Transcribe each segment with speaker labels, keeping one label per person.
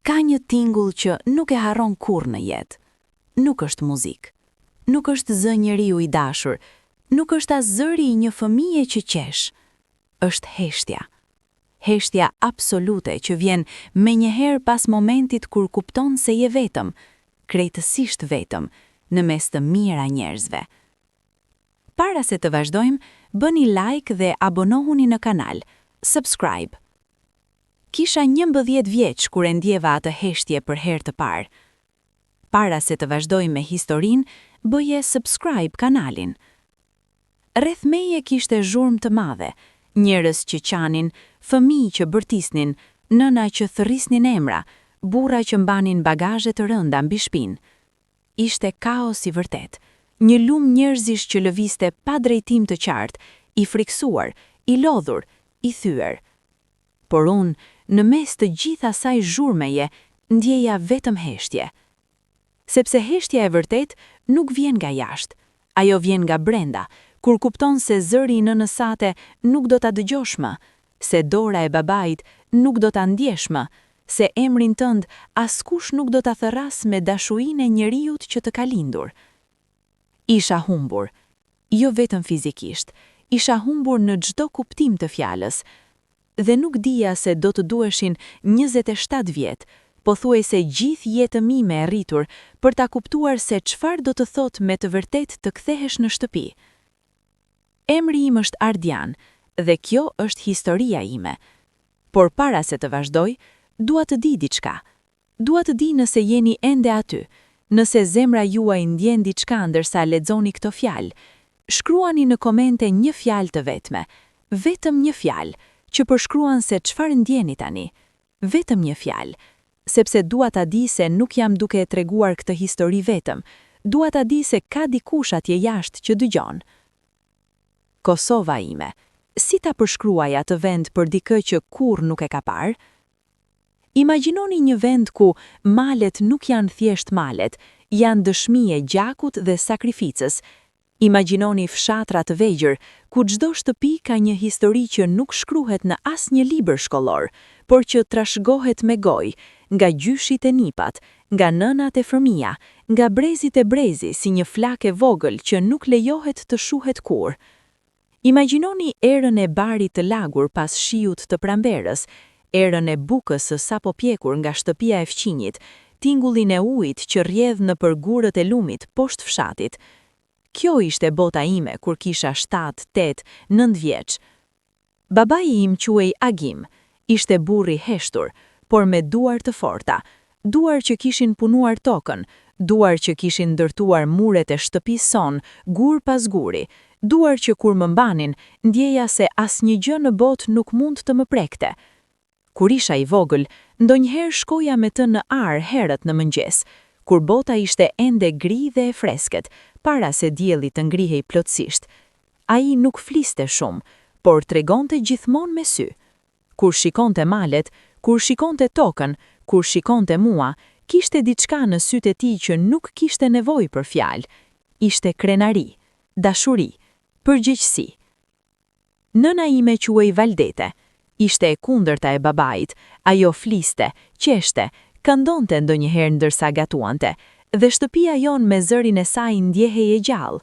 Speaker 1: Ka një tingull që nuk e harron kurrë në jetë. Nuk është muzikë. Nuk është zë njeriu i dashur. Nuk është as zëri i një fëmije që qesh. Është heshtja. Heshtja absolute që vjen menjëherë pas momentit kur kupton se je vetëm, krejtësisht vetëm, në mes të mira njerëzve. Para se të vazhdojmë, bëni like dhe abonohuni në kanal. Subscribe. Kisha 11 vjeç kur e ndjeva atë heshtje për herë të parë. Para se të vazhdojmë me historinë, bëje subscribe kanalin. Rreth meje kishte zhurmë të madhe, njerëz që qanin, fëmijë që bërtisnin, nëna që thërrisnin emra, burra që mbanin bagazhe të rënda mbi shpinë. Ishte kaos i vërtet, një lumë njerëzish që lëviste pa drejtim të qartë, i friksuar, i lodhur, i thyer. Por unë, në mes të gjitha asaj zhurmeje, ndjeja vetëm heshtje. Sepse heshtja e vërtet nuk vjen nga jashtë, ajo vjen nga brenda, kur kupton se zëri i nënës sate nuk do ta dëgjosh më, se dora e babait nuk do ta ndjesh më, se emrin tënd askush nuk do ta thërras me dashurinë e njeriut që të ka lindur. Isha humbur, jo vetëm fizikisht, isha humbur në çdo kuptim të fjalës, dhe nuk dija se do të duheshin 27 vjet, pothuajse gjithë jetën ime e rritur për ta kuptuar se çfarë do të thotë me të vërtet të kthehesh në shtëpi. Emri im është Ardian, dhe kjo është historia ime. Por para se të vazhdoj, dua të di diçka. Dua të di nëse jeni ende aty, nëse zemra juaj ndjen diçka ndërsa lexoni këto fjalë. Shkruani në komente një fjalë të vetme, vetëm një fjalë, që përshkruan se çfarë ndjeni tani. Vetëm një fjalë, sepse dua ta di se nuk jam duke e treguar këtë histori vetëm. Dua ta di se ka dikush atje jashtë që dëgjon. Kosova ime, si ta përshkruaj atë vend për dikë që kurrë nuk e ka parë? Imagjinoni një vend ku malet nuk janë thjesht malet, janë dëshmi e gjakut dhe sakrificës. Imagjinoni fshatra të vegjël, ku çdo shtëpi ka një histori që nuk shkruhet në asnjë libër shkollor, por që trashëgohet me gojë, nga gjyshit e nipat, nga nënat e fëmija, nga brezit e brezi si një flak e vogël që nuk lejohet të shuhet kurrë. Imagjinoni erën e barit të lagur pas shiut të pramberës, erën e bukës së sapo pjekur nga shtëpia e fqinjit, tingullin e ujit që rrjedh në përgurët e lumit poshtë fshatit. Kjo ishte bota ime kur kisha 7, 8, 9 vjeç. Babai im quhej Agim, ishte burri heshtur, por me duar të forta, duar që kishin punuar tokën, duar që kishin ndërtuar muret e shtëpisë son, gur pas guri, duar që kur më mbanin, ndjeja se asnjë gjë në botë nuk mund të më prekte. Kur isha i vogël, ndonjëherë shkoja me të në ar herët në mëngjes, kur bota ishte ende gri dhe e freskët, para se dielli të ngrihej plotësisht. Ai nuk fliste shumë, por tregonte gjithmonë me sy. Kur shikonte malet, kur shikonte tokën, kur shikonte mua, kishte diçka në sytë e tij që nuk kishte nevojë për fjalë. Ishte krenari, dashuri, përgjegjësi. Nëna ime quhej Valdete. Ishte e kundërta e babait, ajo fliste, qeshte, këndonte ndonjëherë ndërsa gatuante, dhe shtëpia jon me zërin e saj ndjehej e gjallë.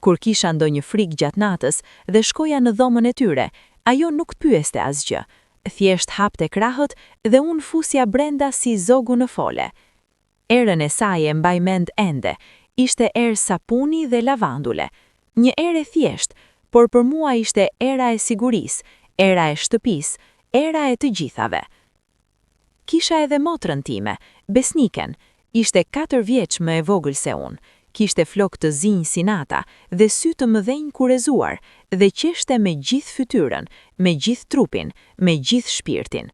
Speaker 1: Kur kisha ndonjë frikë gjatë natës dhe shkoja në dhomën e tyre, ajo nuk pyeste asgjë. Thjesht hapte krahët dhe unë fusja brenda si zogu në fole. Erën e saj e mbaj mend ende, ishte erë sapuni dhe lavandule. Një erë e thjesht, por për mua ishte era e sigurisë, era e shtëpisë, era e të gjithave. Kisha edhe motrën time, besniken, ishte 4 vjeç më e vogël se unë, kishte flok të zinj si nata dhe sy të mëdhenj kurezuar, dhe qeshte me gjithë fytyrën, me gjithë trupin, me gjithë shpirtin.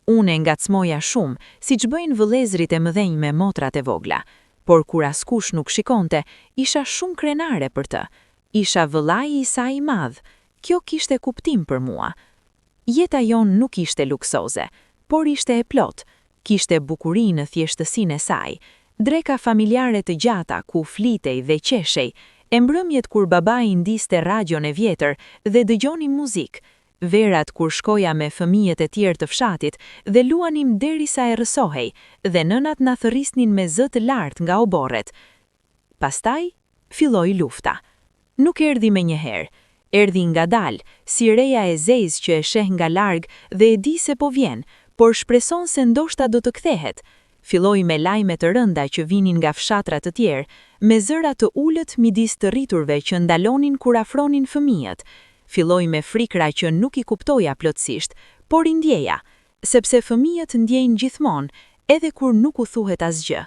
Speaker 1: Unë e ngacmoja shumë, siç bëjnë vëllezërit e mëdhenj me motrat e vogla, por kur askush nuk shikonte, isha shumë krenare për të. Isha vëllai i saj i madh. Kjo kishte kuptim për mua. Jeta jon nuk ishte luksoze, por ishte e plot. Kishte bukurinë në thjeshtësinë e saj, dreka familjare të gjata ku flitej dhe qeshej, e mbrëmjet kur babai ndiste radion e vjetër dhe dëgjoni muzikë, verat kur shkoja me fëmijët e tjerë të fshatit dhe luanim derisa e rësohej, dhe nënat na thërrisnin me zë të lartë nga oborret. Pastaj, filloi lufta. Nuk erdhi me njëherë, erdhi ngadalë, si reja e zezë që e sheh nga larg dhe e di se po vjen, por shpreson se ndoshta do të kthehet. Filloi me lajme të rënda që vinin nga fshatra të tjerë, me zëra të ulët midis të rriturve që ndalonin kur afronin fëmijët. Filloi me frikra që nuk i kuptoja plotësisht, por i ndjeja, sepse fëmijët ndjejnë gjithmonë, edhe kur nuk u thuhet asgjë.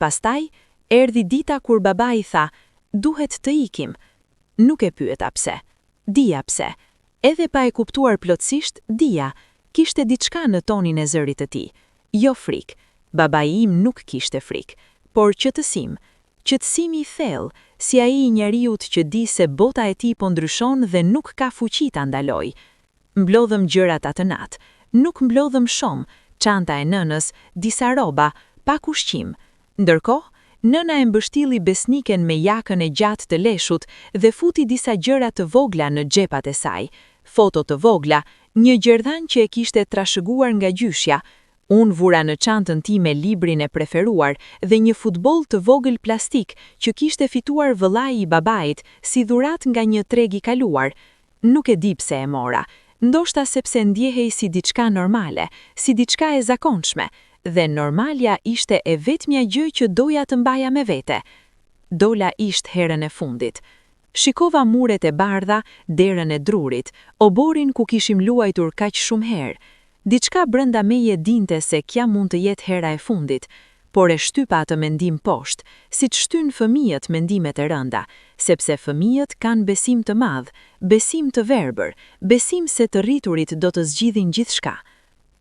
Speaker 1: Pastaj, erdhi dita kur babai tha, duhet të ikim. Nuk e pyeta pse. Dija pse. Edhe pa e kuptuar plotësisht, dija, kishte diçka në tonin e zërit të tij. Jo frikë. Babai im nuk kishte frikë, por qëtësim. Qëtësimi i thellë, si ai i njeriut që di se bota e tij po ndryshon dhe nuk ka fuqi ta ndaloj. Mblodhëm gjërat atë natë. Nuk mblodhëm shumë, çanta e nënës, disa rroba, pak ushqim. Ndërkohë, nëna e mbështilli besniken me jakën e gjatë të leshut dhe futi disa gjëra të vogla në xhepat e saj. Foto të vogla, një gjerdhan që e kishte trashëguar nga gjyshja. Unë vura në çantën time librin e preferuar dhe një futboll të vogël plastik që kishte fituar vëllai i babait si dhurat nga një treg i kaluar. Nuk e di pse e mora, ndoshta sepse ndjehej si diçka normale, si diçka e zakonshme, dhe normalja ishte e vetmja gjë që doja të mbaja me vete. Dola isht herën e fundit. Shikova muret e bardha, derën e drurit, oborin ku kishim luajtur kaq shumë herë. Diçka brenda meje dinte se kja mund të jetë hera e fundit, por e shtypa atë mendim poshtë, si të shtyn fëmijët mendimet e rënda, sepse fëmijët kanë besim të madh, besim të verbër, besim se të rriturit do të zgjidhin gjithçka.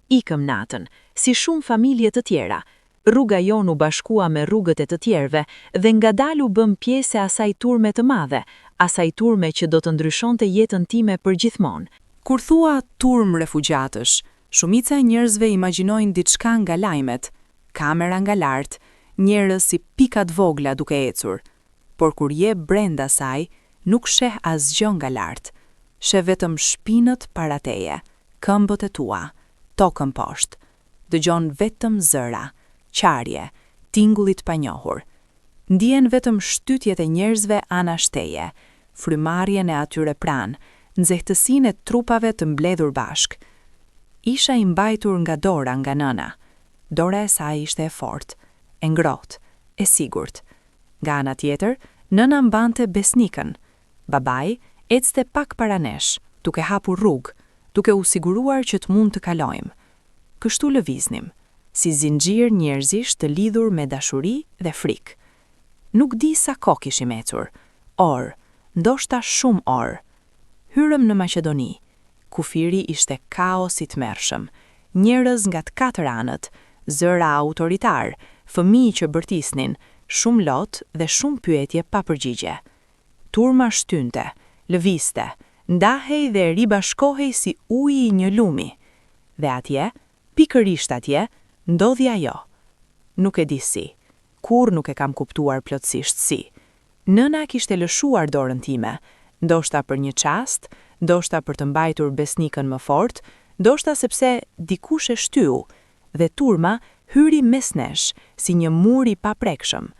Speaker 1: Ikëm natën, si shumë familje të tjera. Rruga jonë u bashkua me rrugët e të tjerve dhe ngadalë u bëm pjesë e asaj turme të madhe, asaj turme që do të ndryshonte jetën time përgjithmonë.
Speaker 2: Kur thua turm refugjatësh, shumica e njerëzve imagjinojnë diçka nga lajmet, kamera nga lart, njerëz si pikat vogla duke ecur. Por kur je brenda saj, nuk sheh asgjë nga lart. Sheh vetëm shpinët para teje, këmbët e tua, tokën poshtë. Dëgjon vetëm zëra, qarje, tingullit pa njohur. Ndjen vetëm shtytjet e njerëzve anash teje, frymarrjen e atyre pranë, nxehtësinë e trupave të mbledhur bashk. Isha i mbajtur nga dora nga nëna. Dora e saj ishte e fortë, e ngrohtë, e sigurt. Nga ana tjetër, nëna mbante besnikën. Babai ecte pak para nesh, duke hapur rrugë, duke u siguruar që të mund të kalojmë. Kështu lëviznim, si zinxhir njerëzish të lidhur me dashuri dhe frikë. Nuk di sa kohë kishim ecur, orë, ndoshta shumë orë. Hyrëm në Maqedoni. Kufiri ishte kaos i tmerrshëm, njerëz nga të katër anët, zëra autoritar, fëmijë që bërtisnin, shumë lot dhe shumë pyetje pa përgjigje. Turma shtynte, lëvizte, ndahej dhe ribashkohej si uji i një lumi. Dhe atje, pikërisht atje, ndodhi ajo. Nuk e di si, kur nuk e kam kuptuar plotësisht si. Nëna kishte lëshuar dorën time, ndoshta për një çast, ndoshta për të mbajtur besnikën më fort, ndoshta sepse dikush e shtyu, dhe turma hyri mes nesh, si një mur i paprekshëm.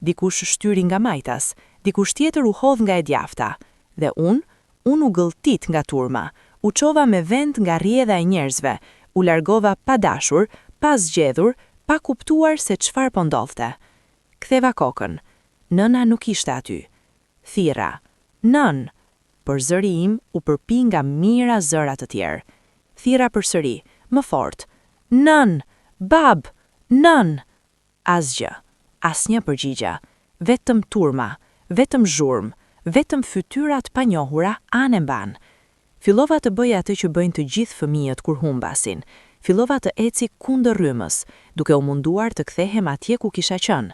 Speaker 2: Dikush shtyri nga majtas, dikush tjetër u hodh nga e djafta, dhe unë u gëlltit nga turma, u çova me vend nga rrjedha e njerëzve, u largova pa dashur, pa zgjedhur, pa kuptuar se çfarë po ndodhte. Ktheva kokën. Nëna nuk ishte aty. Thirra, nën, por zëri im u përpi nga mira zëra të tjerë. Thirra përsëri, më fort. Nën, bab, nën. Asgjë, asnjë përgjigje, vetëm turma, vetëm zhurmë, vetëm fytyrat pa njohura anë mban. Fillova të bëj atë që bëjnë të gjithë fëmijët kur humbasin. Fillova të eci kundër rrymës, duke u munduar të kthehem atje ku kisha qenë.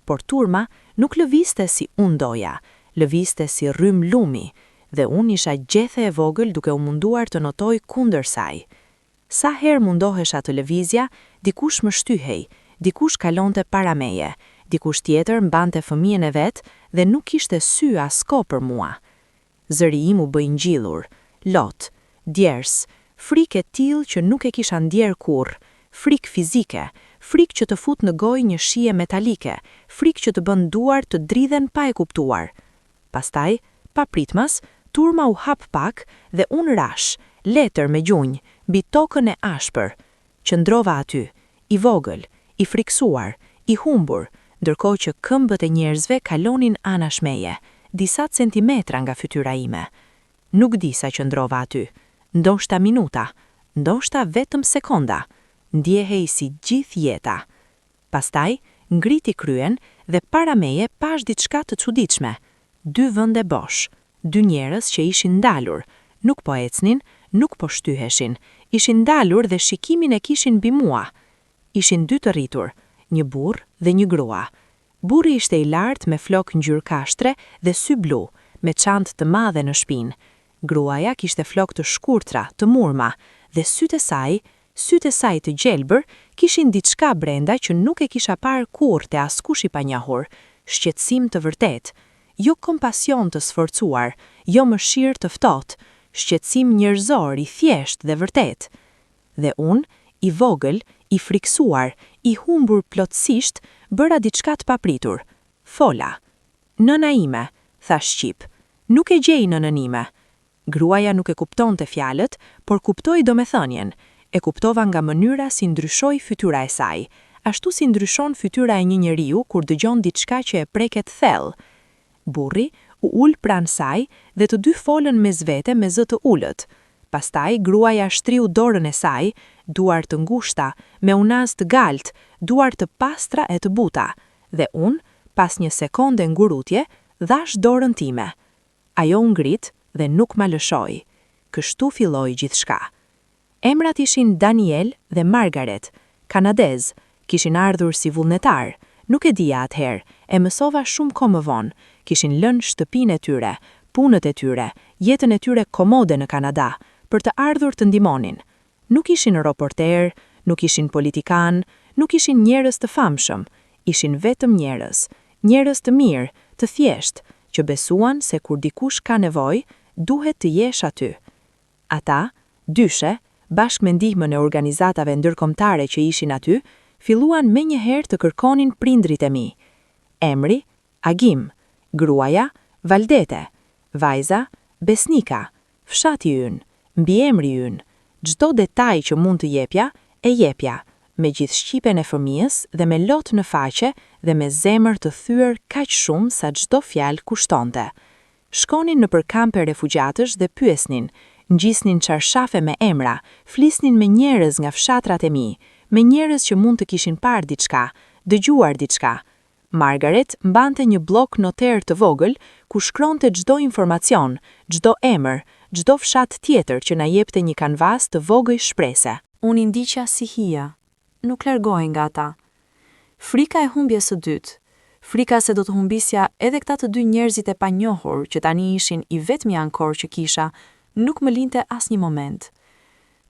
Speaker 2: Por turma nuk lëvizte si unë doja, lëvizte si rrym lumi, dhe unë isha gjethe e vogël duke u munduar të notoj kundër saj. Sa herë mundohesha të lëvizja, dikush më shtyhej, dikush kalonte para meje, dikush tjetër mbante fëmijën e vet dhe nuk kishte sy as kohë për mua. Zëri im u bë i ngjillur, lot, djers, frikë e tillë që nuk e kisha ndjer kurrë, frikë fizike, frikë që të fut në gojë një shije metalike, frikë që të bën duart të dridhen pa e kuptuar. Pastaj, pa pritmas, turma u hap pak dhe unë rash, letër me gjunjë, mbi tokën e ashpër. Qëndrova aty, i vogël, i friksuar, i humbur, ndërkohë që këmbët e njerëzve kalonin anash meje, disa centimetra nga fytyra ime. Nuk di sa qëndrova aty, ndoshta minuta, ndoshta vetëm sekonda, ndjehej si gjithë jeta. Pastaj, ngriti kryen dhe para meje pash diçka të çuditshme. 2 vende bosh, 2 njerëz që ishin ndalur, nuk po ecnin, nuk po shtyheshin, ishin ndalur dhe shikimin e kishin mbi mua. Ishin 2 të rritur, një burr dhe një grua. Burri ishte i lartë me flok ngjyrë kashtre dhe sy blu, me çantë të madhe në shpinë. Gruaja kishte flok të shkurtra, të murma, dhe sytë e saj të gjelbër kishin diçka brenda që nuk e kisha parë kurrë te askush i panjohur, shqetësim të vërtet, jo kompasion të sforcuar, jo mëshirë të ftohtë, shqetësim njerëzor i thjesht dhe vërtet. Dhe unë, i vogël, i friksuar, i humbur plotësisht, bëra diçka të papritur. Fola. Nëna ime, tha shqip. Nuk e gjej nënën ime. Gruaja nuk e kuptonte fjalët, por kuptoi domethënien. E kuptova nga mënyra si ndryshoi fytyra e saj, ashtu si ndryshon fytyra e një njeriu kur dëgjon diçka që e preket thellë. Burri u ul pranë saj dhe të dy folën mes vete me zë të ulët. Pastaj gruaja shtriu dorën e saj, duar të ngushta, me unaz të galt, duar të pastra e të buta, dhe unë, pas një sekonde ngurutje, dhash dorën time. Ajo u ngrit dhe nuk ma lëshoi. Kështu filloi gjithçka. Emrat ishin Daniel dhe Margaret, kanadez, kishin ardhur si vullnetar, nuk e dija atëherë, e mësova shumë kohë më vonë, kishin lënë shtëpinë e tyre, punët e tyre, jetën e tyre komode në Kanada, për të ardhur të ndihmonin. Nuk ishin reporter, nuk ishin politikan, nuk ishin njerëz të famshëm, ishin vetëm njerëz të mirë, të thjesht, që besuan se kur dikush ka nevojë, duhet të jesh aty. Ata, dyshe, bashkë me ndihmën e organizatave ndërkombëtare që ishin aty, filluan menjëherë të kërkonin prindrit e mi. Emri, Agim, gruaja, Valdete, vajza, Besnika, fshati ynë, mbiemri ynë, çdo detaj që mund të jepja, e jepja, me gjithë shqipen e fëmijës dhe me lot në faqe dhe me zemër të thyer kaq shumë sa çdo fjalë kushtonte. Shkonin nëpër kampe refugjatësh dhe pyesnin, ngjisnin çarshafe me emra, flisnin me njerëz nga fshatrat e mi, me njerëz që mund të kishin parë diçka, dëgjuar diçka. Margaret mbante një blok noter të vogël ku shkronte çdo informacion, çdo emër, çdo fshat tjetër që na jepte një kanvas të vogël shprese.
Speaker 1: Unë i ndiqa si hija, nuk largohej nga ata. Frika e humbjes së dytë, frika se do të humbisja edhe këta të dy njerëzit e panjohur që tani ishin i vetmi ankor që kisha, nuk më linte asnjë moment.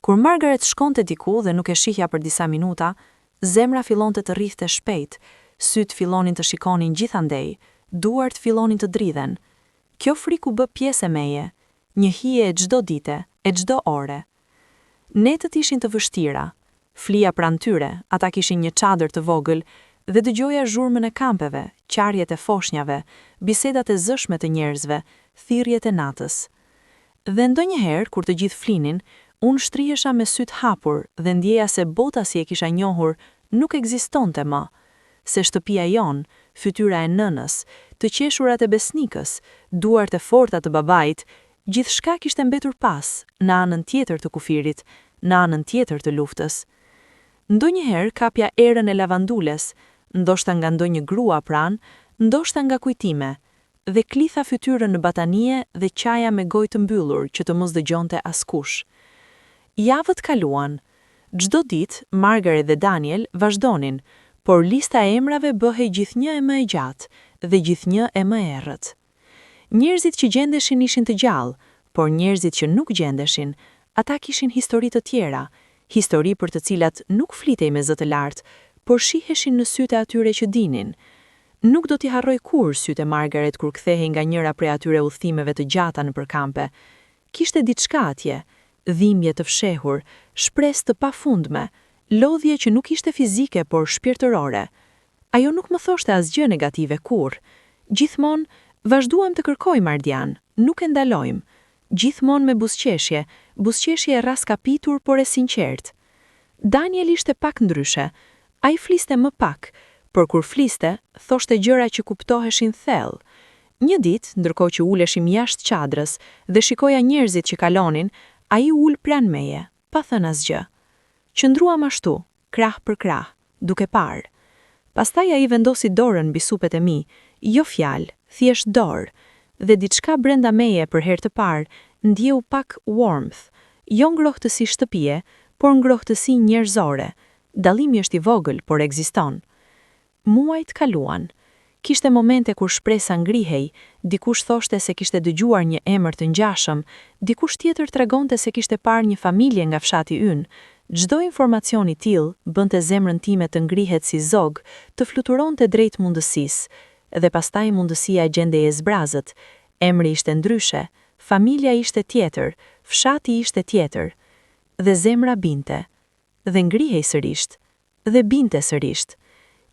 Speaker 1: Kur Margaret shkonte diku dhe nuk e shihja për disa minuta, zemra fillonte të rrithte shpejt, syt fillonin të shikonin gjithandej, duart fillonin të dridhen. Kjo frikë u bë pjesë e meje, një hije e çdo dite, e çdo ore. Netët ishin të vështira, flija pranë tyre, ata kishin një çadër të vogël dhe dëgjoja zhurmën e kampeve, qarjet e foshnjave, bisedat e zëshme të njerëzve, thirrjet e natës. Dhe ndonjëherë kur të gjithë flinin, unë shtrihesha me syt hapur dhe ndjeja se bota si e kisha njohur nuk ekzistonte më, se shtëpia jon, fytyra e nënës, të qeshurat e Besnikës, duart e forta të babait, gjithçka kishte mbetur pas, në anën tjetër të kufirit, në anën tjetër të luftës. Ndonjëherë kapja erën e lavandules, ndoshta nga ndonjë grua pranë, ndoshta nga kujtime, dhe klitha fytyrën në batanie dhe qaja me gojë të mbyllur që të mos dëgjonte askush. Javët kaluan. Çdo ditë Margaret dhe Daniel vazhdonin, por lista e emrave bëhej gjithnjë e më e gjatë dhe gjithnjë e më e errët. Njerëzit që gjendeshin ishin të gjallë, por njerëzit që nuk gjendeshin, ata kishin histori të tjera, histori për të cilat nuk flitej me zë të lartë, por shiheshin në sytë e atyre që dinin. Nuk do t'i harroj kur sytë e Margaret kur kthehej nga njëra prej atyre udhëtimeve të gjata nëpër kampe. Kishte diçka atje,
Speaker 2: dhimbje të fshehur, shpresë të pafundme, lodhje që nuk ishte fizike por shpirtërore. Ajo nuk më thoshte asgjë negative kurrë. Gjithmonë vazhduam të kërkojmë Ardian, nuk e ndalojmë. Gjithmonë me buzëqeshje e raskapitur por e sinqert. Daniel ishte pak ndryshe. Ai fliste më pak, por kur fliste, thoshte gjëra që kuptoheshin thellë. Një ditë, ndërkohë që uleshim jashtë çadrës dhe shikoja njerëzit që kalonin, ai ul pranë meje, pa thënë asgjë. Qëndruam ashtu, krah për krah, duke parë. Pastaj ai vendosi dorën mbi supet e mi, jo fjalë, thjesht dorë, dhe diçka brenda meje për herë të parë ndjeu pak warmth, jo ngrohtësi shtëpie, por ngrohtësi njerëzore. Dallimi është i vogël, por ekziston. Muajt kaluan. Kishte momente kur shpresa ngrihej, dikush thoshte se kishte dëgjuar një emër të ngjashëm, dikush tjetër tregonte se kishte parë një familje nga fshati ynë. Çdo informacion i tillë bënte zemrën time të ngrihet si zog, të fluturonte drejt mundësisë, dhe pastaj mundësia gjendeje zbrazët. Emri ishte ndryshe, familja ishte tjetër, fshati ishte tjetër, dhe zemra binte, dhe ngrihej sërisht, dhe binte sërisht.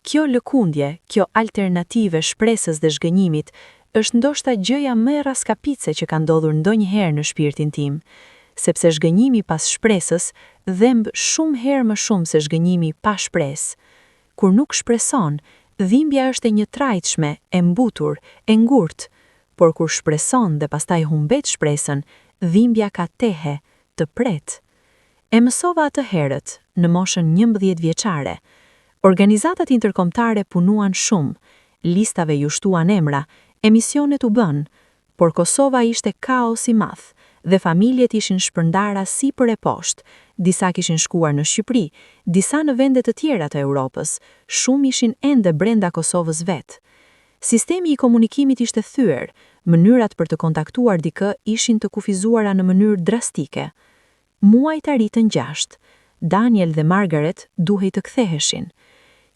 Speaker 2: Kjo lëkundje, kjo alternative shpresës dhe zhgënjimit, është ndoshta gjëja më e raskapice që ka ndodhur ndonjëherë në shpirtin tim, sepse zhgënjimi pas shpresës dhemb shumë herë më shumë se zhgënjimi pa shpresë. Kur nuk shpreson, dhimbja është e njëtrajtshme, e mbutur, e ngurtë, por kur shpreson dhe pastaj humbet shpresën, dhimbja ka tehe, të pret. E mësova atë herët, në moshën 11 vjeçare. Organizatat interkombëtare punuan shumë, listave ju shtuan emra, emisionet u bën, por Kosova ishte kaos i madh, dhe familjet ishin shpërndara sipër e poshtë. Disa kishin shkuar në Shqipëri, disa në vende të tjera të Europës, shumë ishin ende brenda Kosovës vet. Sistemi i komunikimit ishte thyer, mënyrat për të kontaktuar dikë ishin të kufizuara në mënyrë drastike. Muajt arritën 6. Daniel dhe Margaret duhej të ktheheshin.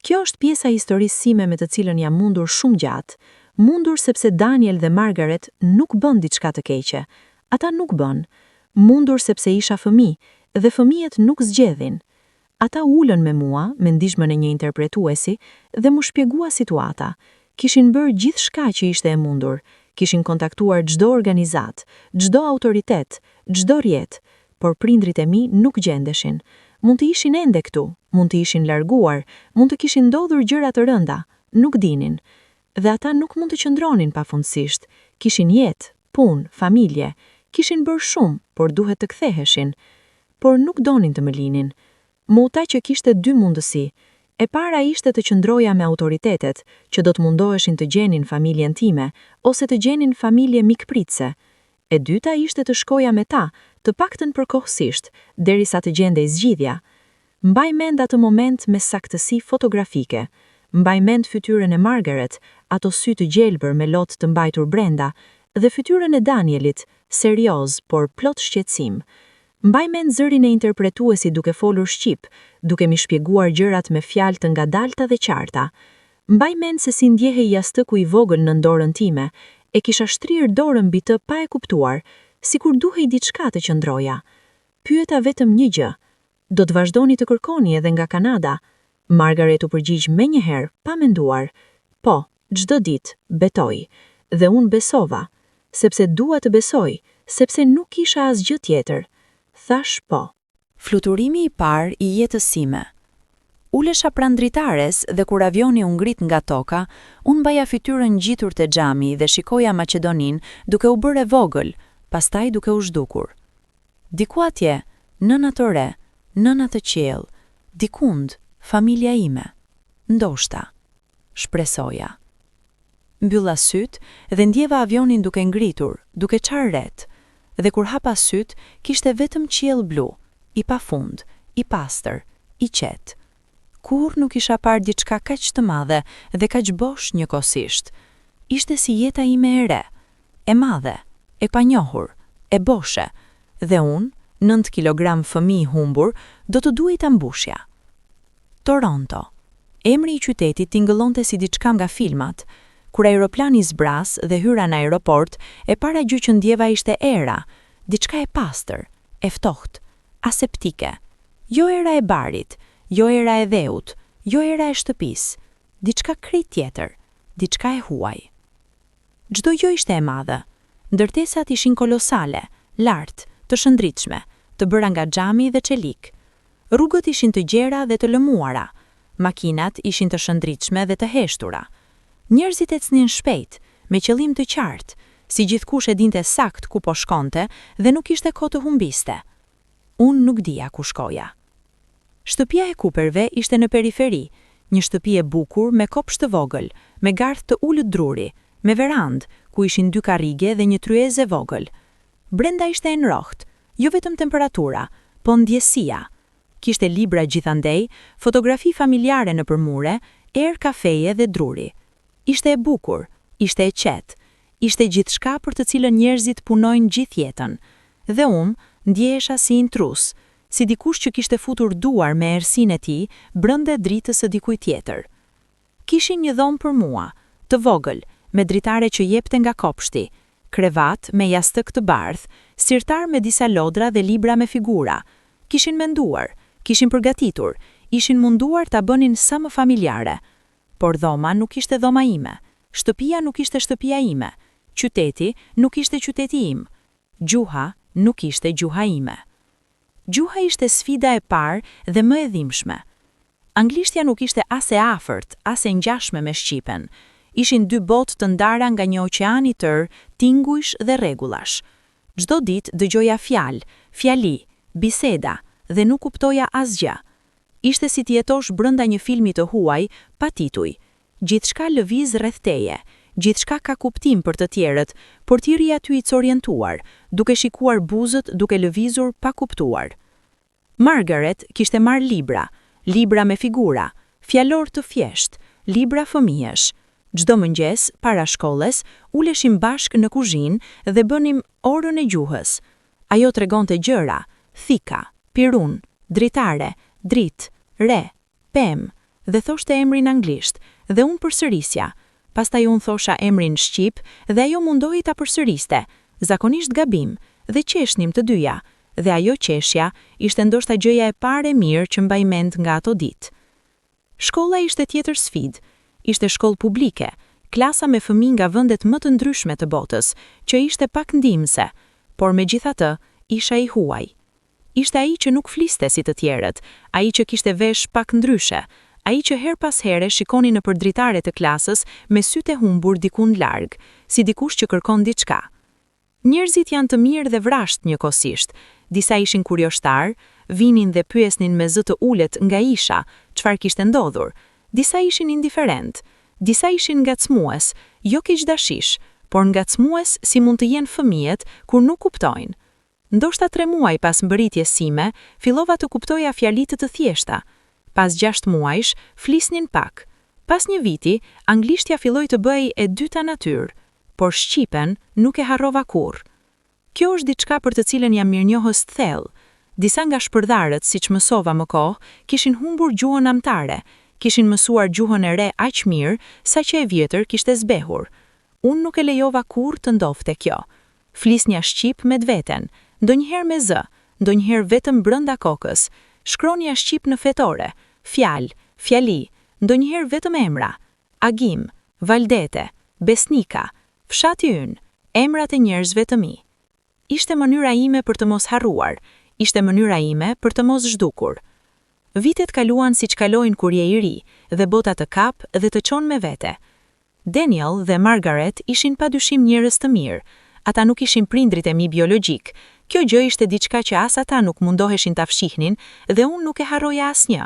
Speaker 2: Kjo është pjesa e historisë sime me të cilën jam mundur shumë gjatë, mundur sepse Daniel dhe Margaret nuk bën diçka të keqe. Ata nuk bën. Mundur sepse isha fëmijë dhe fëmijët nuk zgjedhin. Ata ulën me mua, me ndihmën e një interpretuesi, dhe mu shpjegua situata. Kishin bërë gjithçka që ishte e mundur, kishin kontaktuar çdo organizat, çdo autoritet, çdo rjet, por prindrit e mi nuk gjendeshin. Mund të ishin ende këtu, mund të ishin larguar, mund të kishin ndodhur gjëra të rënda, nuk dinin. Dhe ata nuk mund të qëndronin pafundësisht, kishin jetë, punë, familje, kishin bërë shumë, por duhet të ktheheshin. Por nuk donin të më linin. Muta që kishte dy mundësi. E para ishte të qëndroja me autoritetet, që do të mundoheshin të gjenin familjen time, ose të gjenin familje mikpritse. E dyta ishte të shkoja me ta, të paktën përkohësisht, derisa të gjendej zgjidhja. Mbaj mend atë moment me saktësi fotografike. Mbaj mend fytyrën e Margaret, ato sy të gjelbër me lot të mbajtur brenda, dhe fytyrën e Danielit, serioz, por plot shqetësim. Mbaj mend zërin e interpretuesi duke folur shqip, duke mi shpjeguar gjërat me fjalë të ngadalta dhe qarta. Mbaj mend se si ndjehej jastëku i vogël në dorën time, e kisha shtrirë dorën mbi të pa e kuptuar, sikur duhej diçka të qëndroja. Pyeta vetëm një gjë: do të vazhdoni të kërkoni edhe nga Kanada? Margaret u përgjigj menjëherë, pa menduar. Po, çdo ditë, betoj. Dhe unë besova, sepse dua të besoj, sepse nuk kisha asgjë tjetër. Thash po. Fluturimi i parë i jetës sime. Ulesha pranë dritares dhe kur avioni u ngrit nga toka, unë mbaja fytyrën ngjitur te xhami dhe shikoja Maqedonin duke u bërë e vogël, pastaj duke u zhdukur. Diku atje, nëna të re, nëna të qiell, dikund, familja ime. Ndoshta, shpresoja. Mbylla syt dhe ndjeva avionin duke ngritur, duke qarë ret, dhe kur hapa syt, kishte vetëm qiell blu, i pafund, i pastër, i qetë. Kur nuk isha parë diçka kaq të madhe dhe kaq bosh njëkohësisht. Ishte si jeta ime e re, e madhe, e panjohur, e boshe, dhe unë, 9 kilogram fëmijë humbur, do të duhej ta mbushja. Toronto. Emri i qytetit tingëllonte si diçka nga filmat. Kur aeroplani zbras dhe hyra në aeroport, e para gjë që ndjeva ishte era, diçka e pastër,
Speaker 1: e ftohtë, aseptike. Jo era e barit, jo era e dheut, jo era e shtëpisë, diçka krejt tjetër, diçka e huaj. Çdo gjë ishte e madhe. Ndërtesat ishin kolosale, lartë, të shëndritshme, të bëra nga xhami dhe çelik. Rrugët ishin të gjera dhe të lëmuara. Makinat ishin të shëndritshme dhe të heshtura. Njerëzit ecnin shpejt, me qëllim të qartë, si gjithkush e dinte sakt ku po shkonte dhe nuk ishte kohë të humbiste. Unë nuk dija ku shkoja. Shtëpia e Cooperve ishte në periferi, një shtëpi e bukur me kopsht të vogël, me garth të ulët druri, me verandë ku ishin 2 karrige dhe një tryezë e vogël. Brenda ishte e ngrohtë, jo vetëm temperatura, po ndjesia. Kishte libra gjithandej, fotografi familjare në përmure, erë kafeje dhe druri. Ishte e bukur, ishte e qetë, ishte gjithçka për të cilën njerëzit punojnë gjithë jetën. Dhe ndjehesha si intrus, si dikush që kishte futur duar me errësinë e tij brenda dritës së dikujt tjetër. Kishin një dhomë për mua, të vogël, me dritare që jepte nga kopshti, krevat me jastëk të bardhë, sirtar me disa lodra dhe libra me figura. Kishin menduar, kishin përgatitur, ishin munduar ta bënin sa më familjare. Por dhoma nuk ishte dhoma ime, shtëpia nuk ishte shtëpia ime, qyteti nuk ishte qyteti im, gjuha nuk ishte gjuha ime. Gjuha ishte sfida e parë dhe më e dhimbshme. Anglishtja nuk ishte as e afërt, as e ngjashme me shqipen. Ishin 2 botë të ndara nga një oqean i tërë, tingujsh dhe rregullash. Çdo ditë dëgjoja fjalë, fjali, biseda dhe nuk kuptoja asgjë. Ishte si të jetosh brenda një filmi të huaj, pa tituj. Gjithçka lëviz rreth teje, gjithçka ka kuptim për të tjerët, por ti rri aty i orientuar, duke shikuar buzët duke lëvizur pa kuptuar. Margaret kishte marrë libra, libra me figura, fjalor të thjesht, libra fëmijësh. Çdo mëngjes, para shkollës, uleshim bashkë në kuzhinë dhe bënim orën e gjuhës. Ajo tregonte gjëra, thika, pirun, dritare, drit, re, pem, dhe thoshte emrin anglisht, dhe unë përsërisja. Pastaj unë thosha emrin shqip dhe ajo mundohej ta përsëriste, zakonisht gabim, dhe qeshnim të dyja, dhe ajo qeshja ishte ndoshta gjëja e parë e mirë që mbaj mend nga ato ditë. Shkolla ishte tjetër sfidë. Ishte shkollë publike, klasa me fëmijë nga vendet më të ndryshme të botës, që ishte pak ndihmëse, por megjithatë isha i huaj. Ishte ai që nuk fliste si të tjerët, ai që kishte vesh pak ndryshe, ai që her pas here shikoni në përdritare të klasës me sytë e humbur dikund larg, si dikush që kërkon diçka. Njerëzit janë të mirë dhe vrasht njëkohësisht. Disa ishin kurioshtar, vinin dhe pyesnin me zë të ulët nga isha, çfarë kishte ndodhur. Disa ishin indiferent, disa ishin ngacmues, jo keqdashish, por ngacmues si mund të jenë fëmijët kur nuk kuptojnë. Ndoshta 3 muaj pas mbërritjes sime, fillova të kuptoja fjalitë të thjeshta. Pas 6 muajsh, flisnin pak. Pas një viti, anglishtja filloi të bëhej e dyta natyrë, por shqipen nuk e harrova kurrë. Kjo është diçka për të cilën jam mirënjohës thellë. Disa nga shpërdarët, siç mësova më kohë, kishin humbur gjuhën amtare, kishin mësuar gjuhën e re aq mirë sa që e vjetër kishte zbehur. Unë nuk e lejova kurrë të ndodhte kjo. Flisnja shqip me veten, ndonjëherë me zë, ndonjëherë vetëm brenda kokës. Shkronja shqip në fetore, fjalë, fjali, ndonjëherë vetëm emra, agim, valdete, besnika, fshati ynë, emrat e njerëzve të mi. Ishte mënyra ime për të mos harruar, ishte mënyra ime për të mos zhdukur. Vitet kaluan siç kalojnë kur je i ri, dhe bota të kap dhe të çon me vete. Daniel dhe Margaret ishin padyshim njerëz të mirë. Ata nuk ishin prindrit e mi biologjik. Kjo gjë ishte diçka që as ata nuk mundoheshin ta fshihnin dhe unë nuk e harroja asnjë.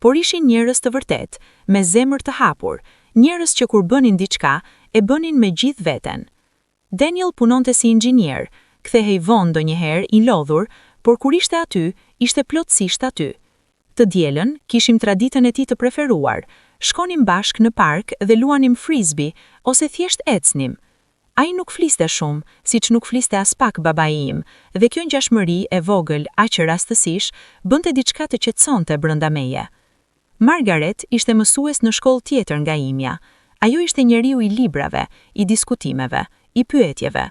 Speaker 1: Por ishin njerëz të vërtet, me zemër të hapur, njerëz që kur bënin diçka, e bënin me gjithë veten. Daniel punonte si inxhinier, kthehej vonë ndonjëherë i lodhur, por kur ishte aty, ishte plotësisht aty. Të dielën kishim traditën e tij të preferuar. Shkonim bashkë në park dhe luanim frisbee ose thjesht ecnim. Ai nuk fliste shumë, siç nuk fliste as pak babai im, dhe kjo ngjashmëri e vogël aq rastësish bënte diçka të qetësonte brenda meje. Margaret ishte mësues në shkollë tjetër nga imja. Ajo ishte njeriu i librave, i diskutimeve, i pyetjeve.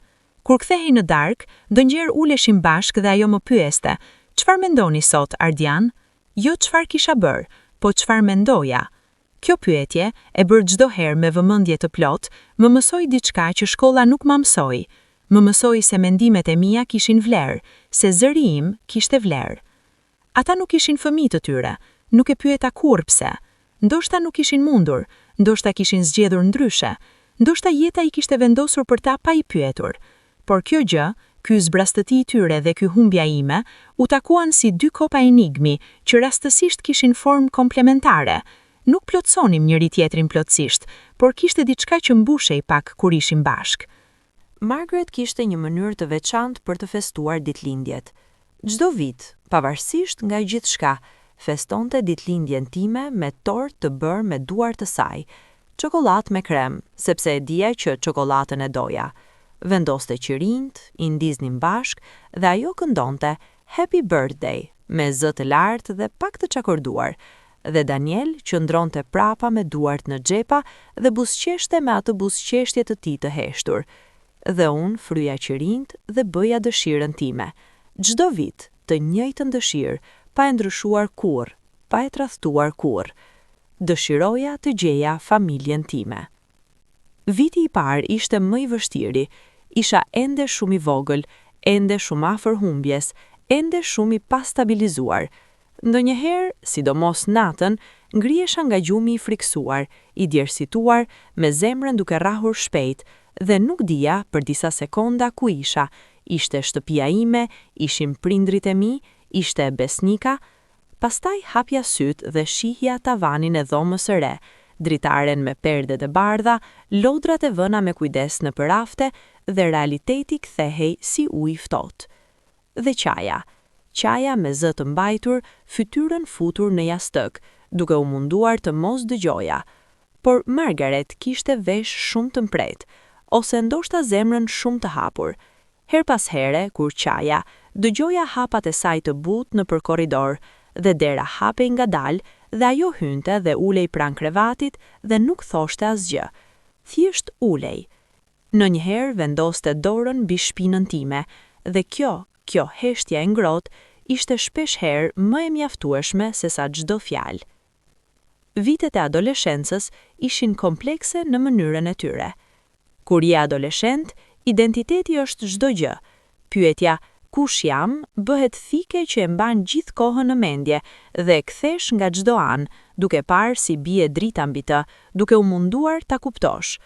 Speaker 2: Kur kthehej në darkë, ndonjëherë uleshim bashkë dhe ajo më pyeste: "Çfarë mendoni sot, Ardian?" Jo çfarë kisha bërë, po çfarë mendoja. Kjo pyetje, e bërë çdo herë me vëmendje të plot, më mësoi diçka që shkolla nuk më mësoi. Më mësoi se mendimet e mia kishin vlerë, se zëri im kishte vlerë. Ata nuk ishin fëmijë të tyre, nuk e pyeta kurrë pse. Ndoshta nuk ishin mundur, ndoshta kishin zgjedhur ndryshe, ndoshta jeta I kishte vendosur për ta pa I pyetur. Por kjo gjë, ky zbrastëti I tyre dhe ky humbja ime, u takuan si dy kopa enigmi që rastësisht kishin formë komplementare. Nuk plotsonim njëri tjetrin plotësisht, por kishte diçka që mbushej pak kur ishim bashk.
Speaker 1: Margaret kishte një mënyrë të veçantë për të festuar ditëlindjet. Çdo vit, pavarësisht nga gjithçka, festonte ditëlindjen time me tortë të bërë me duar të saj, çokoladë me krem, sepse e dija që çokoladën e doja. Vendoste qirinjt, I ndiznin bashk dhe ajo këndonte Happy Birthday me zë të lartë dhe pak të çakorduar. Dhe Daniel qëndronte prapa me duart në xhepa dhe buzëqeshte me atë buzëqeshtje të tij të heshtur. Dhe unë fryja qirinjt dhe bëja dëshirën time. Çdo vit, të njëjtën dëshirë, pa e ndryshuar kurrë, pa e tradhtuar kurrë. Dëshiroja të gjeja familjen time. Viti I parë ishte më I vështirë. Isha ende shumë I vogël, ende shumë afër humbjes, ende shumë I pastabilizuar. Ndonjëherë, sidomos natën, ngrihesha nga gjumi I friksuar, I djersituar, me zemrën duke rrahur shpejt, dhe nuk dija për disa sekonda ku isha. Ishte shtëpia ime, ishin prindrit e mi, ishte besnika. Pastaj hapja sytë dhe shihja tavanin e dhomës së re, dritaren me perdet e bardha, lodrat e vëna me kujdes në përafte dhe realiteti kthehej si ujë I ftohtë. Dhe qaja me zë të mbajtur, fytyrën futur në jastëk, duke u munduar të mos dëgjoja. Por Margaret kishte vesh shumë të mpret, ose ndoshta zemrën shumë të hapur. Her pas here, kur qaja, dëgjoja hapat e saj të butë nëpër korridor, dhe dera hapej ngadalë dhe ajo hynte dhe ulej pranë krevatit dhe nuk thoshte asgjë. Thjesht ulej. Ndonjëherë vendoste dorën mbi shpinën time, dhe kjo heshtje e ngrohtë ishte shpesh herë më e mjaftueshme se sa çdo fjalë. Vitet e adoleshencës ishin komplekse në mënyrën e tyre. Kur je adoleshent, identiteti është çdo gjë. Pyetja kush jam bëhet thike që e mban gjithë kohën në mendje dhe e kthesh nga çdo anë, duke parë si bie drita mbi të, duke u munduar ta kuptosh.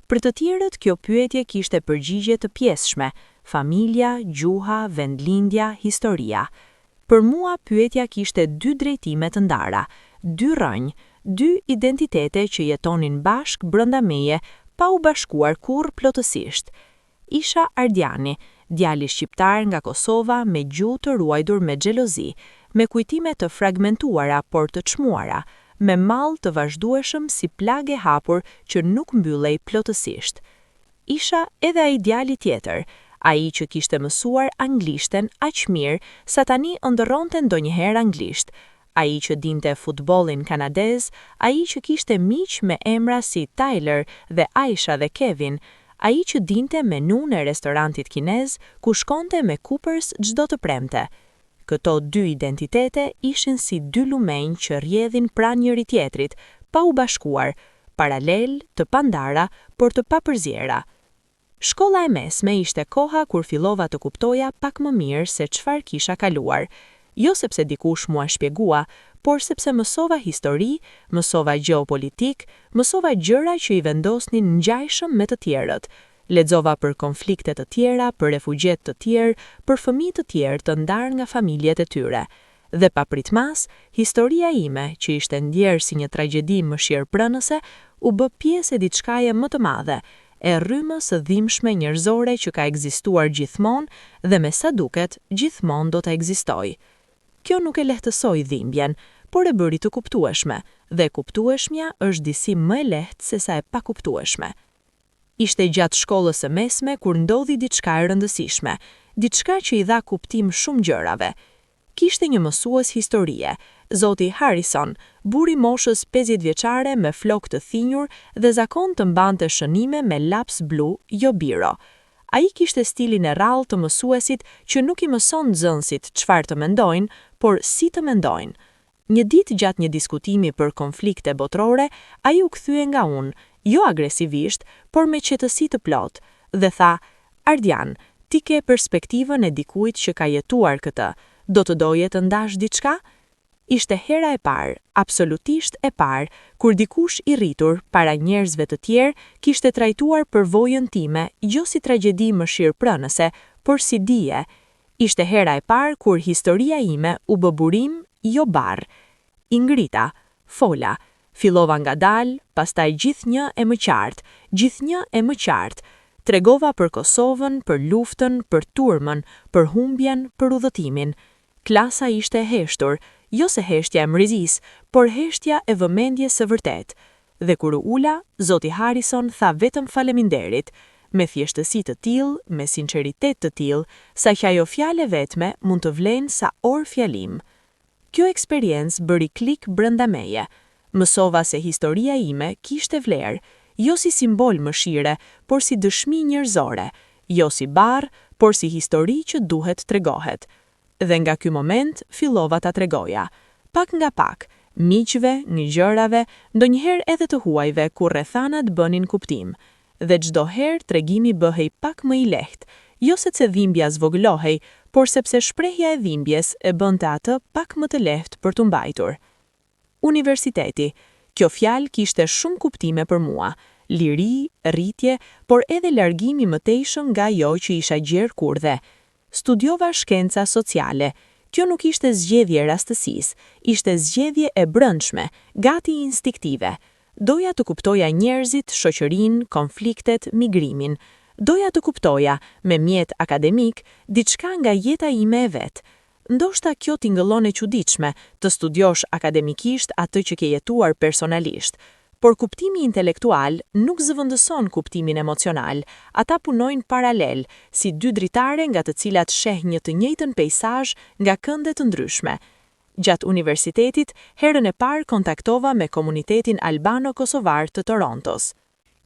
Speaker 1: Për të tjerët kjo pyetje kishte përgjigje të pjesshme: familja, gjuha, vendlindja, historia. Për mua pyetja kishte dy drejtime të ndara, dy rrënjë, dy identitete që jetonin bashkë brenda meje, pa u bashkuar kurrë plotësisht. Isha Ardiani, djali shqiptar nga Kosova me gjuhë të ruajtur me xhelozi, me kujtime të fragmentuara por të çmuara, me mall të vazhdueshëm si plagë e hapur që nuk mbyllej plotësisht. Isha edhe ai djali tjetër, ai që kishte mësuar anglishten aq mirë sa tani ëndërronte ndonjëherë anglisht, ai që dinte futbollin kanadez, ai që kishte miq me emra si Tyler dhe Aisha dhe Kevin, ai që dinte menun e restorantit kinez ku shkonte me Coopers çdo të premte. Këto dy identitete ishin si dy lumenj që rrjedhin pranë njëri tjetrit, pa u bashkuar, paralel, të pandara, por të papërzjera. Shkolla e mesme ishte koha kur fillova të kuptoja pak më mirë se çfarë kisha kaluar. Jo sepse dikush mua shpjegua, por sepse mësova histori, mësova gjeopolitik, mësova gjëra që I vendosnin ngjajshëm me të tjerët. Lexova për konflikte të tjera, për refugjet të tjerë, për fëmijë të tjerë të ndarë nga familjet e tyre. Dhe papritmas, historia ime, që ishte ndjerë si një tragjedi mëshirëprënëse, u bë pjesë e diçkaje më të madhe, e rrymës së dhimbshme njerëzore që ka ekzistuar gjithmonë dhe me sa duket, gjithmonë do të ekzistojë. Kjo nuk e lehtësoi dhimbjen, por e bëri të kuptueshme, dhe kuptueshmja është disi më e lehtë se sa e pakuptueshme. Ishte gjatë shkollës së mesme kur ndodhi diçka e rëndësishme, diçka që I dha kuptim shumë gjërave. Kishte një mësues historie, zoti Harrison, buri moshës 50 vjeçare me flok të thinjur dhe zakon të mbante shënime me laps blu, jo biro.
Speaker 3: Ai kishte stilin e rrallë të mësuesit që nuk i mëson nxënësit çfarë të mendojnë, por si të mendojnë. Një ditë gjatë një diskutimi për konflikte botërore, ai u kthye nga unë, jo agresivisht, por me qetësi të plot, dhe tha: "Ardian, ti ke perspektivën e dikujt që ka jetuar këtë. Do të doje të ndash diçka?" Ishte hera e parë, absolutisht e parë, kur dikush i rritur para njerëzve të tjerë kishte trajtuar përvojën time jo si tragjedi mëshirëprënëse, por si dije. Ishte hera e parë kur historia ime u bë burim, jo barr. I ngrita, fola, fillova ngadalë, pastaj gjithnjë e më qartë. Tregova për Kosovën, për luftën, për turmën, për humbjen, për udhëtimin. Klasa ishte e heshtur, jo se heshtja e mrizis, por heshtja e vëmendjes së vërtet. Dhe kur u ula, Zoti Harrison tha vetëm faleminderit, me thjeshtësi të tillë, me sinqeritet të tillë, sa që ajo fjale vetme mund të vlenë sa orë fjalim. Kjo eksperiencë bëri klik brenda meje. Mësova se historia ime kishte vlerë, jo si simbol mëshire, por si dëshmi njerëzore, jo si barr, por si histori që duhet tregohet. Dhe nga ky moment fillova ta tregoja, pak nga pak, miqve, ngjyrave, ndonjëherë edhe të huajve kur rrethanat bënin kuptim. Dhe çdo herë tregimi bëhej pak më i lehtë, jo sepse dhimbja zvogëlohej, por sepse shprehja e dhimbjes e bënte atë pak më të lehtë për t'u mbajtur. Universiteti. Kjo fjalë kishte shumë kuptime për mua, liri, rritje, por edhe largimi mëtejshëm nga ajo që isha gjerë kurrë. Studiova shkenca sociale. Kjo nuk ishte zgjedhje rastësisë, ishte zgjedhje e brendshme, gati instiktive. Doja të kuptoja njerëzit, shoqërinë, konfliktet, migrimin. Doja të kuptoja, me mjet akademik, diçka nga jeta ime e vet. Ndoshta kjo tingëllon e çuditshme, të studiosh akademikisht atë që ke jetuar personalisht, por kuptimi intelektual nuk zëvendëson kuptimin emocional. Ata punojnë paralel, si dy dritare nga të cilat sheh një të njëjtën peizazh nga kënde të ndryshme. Gjatë universitetit, herën e parë kontaktova me komunitetin albano-kosovar të Torontos.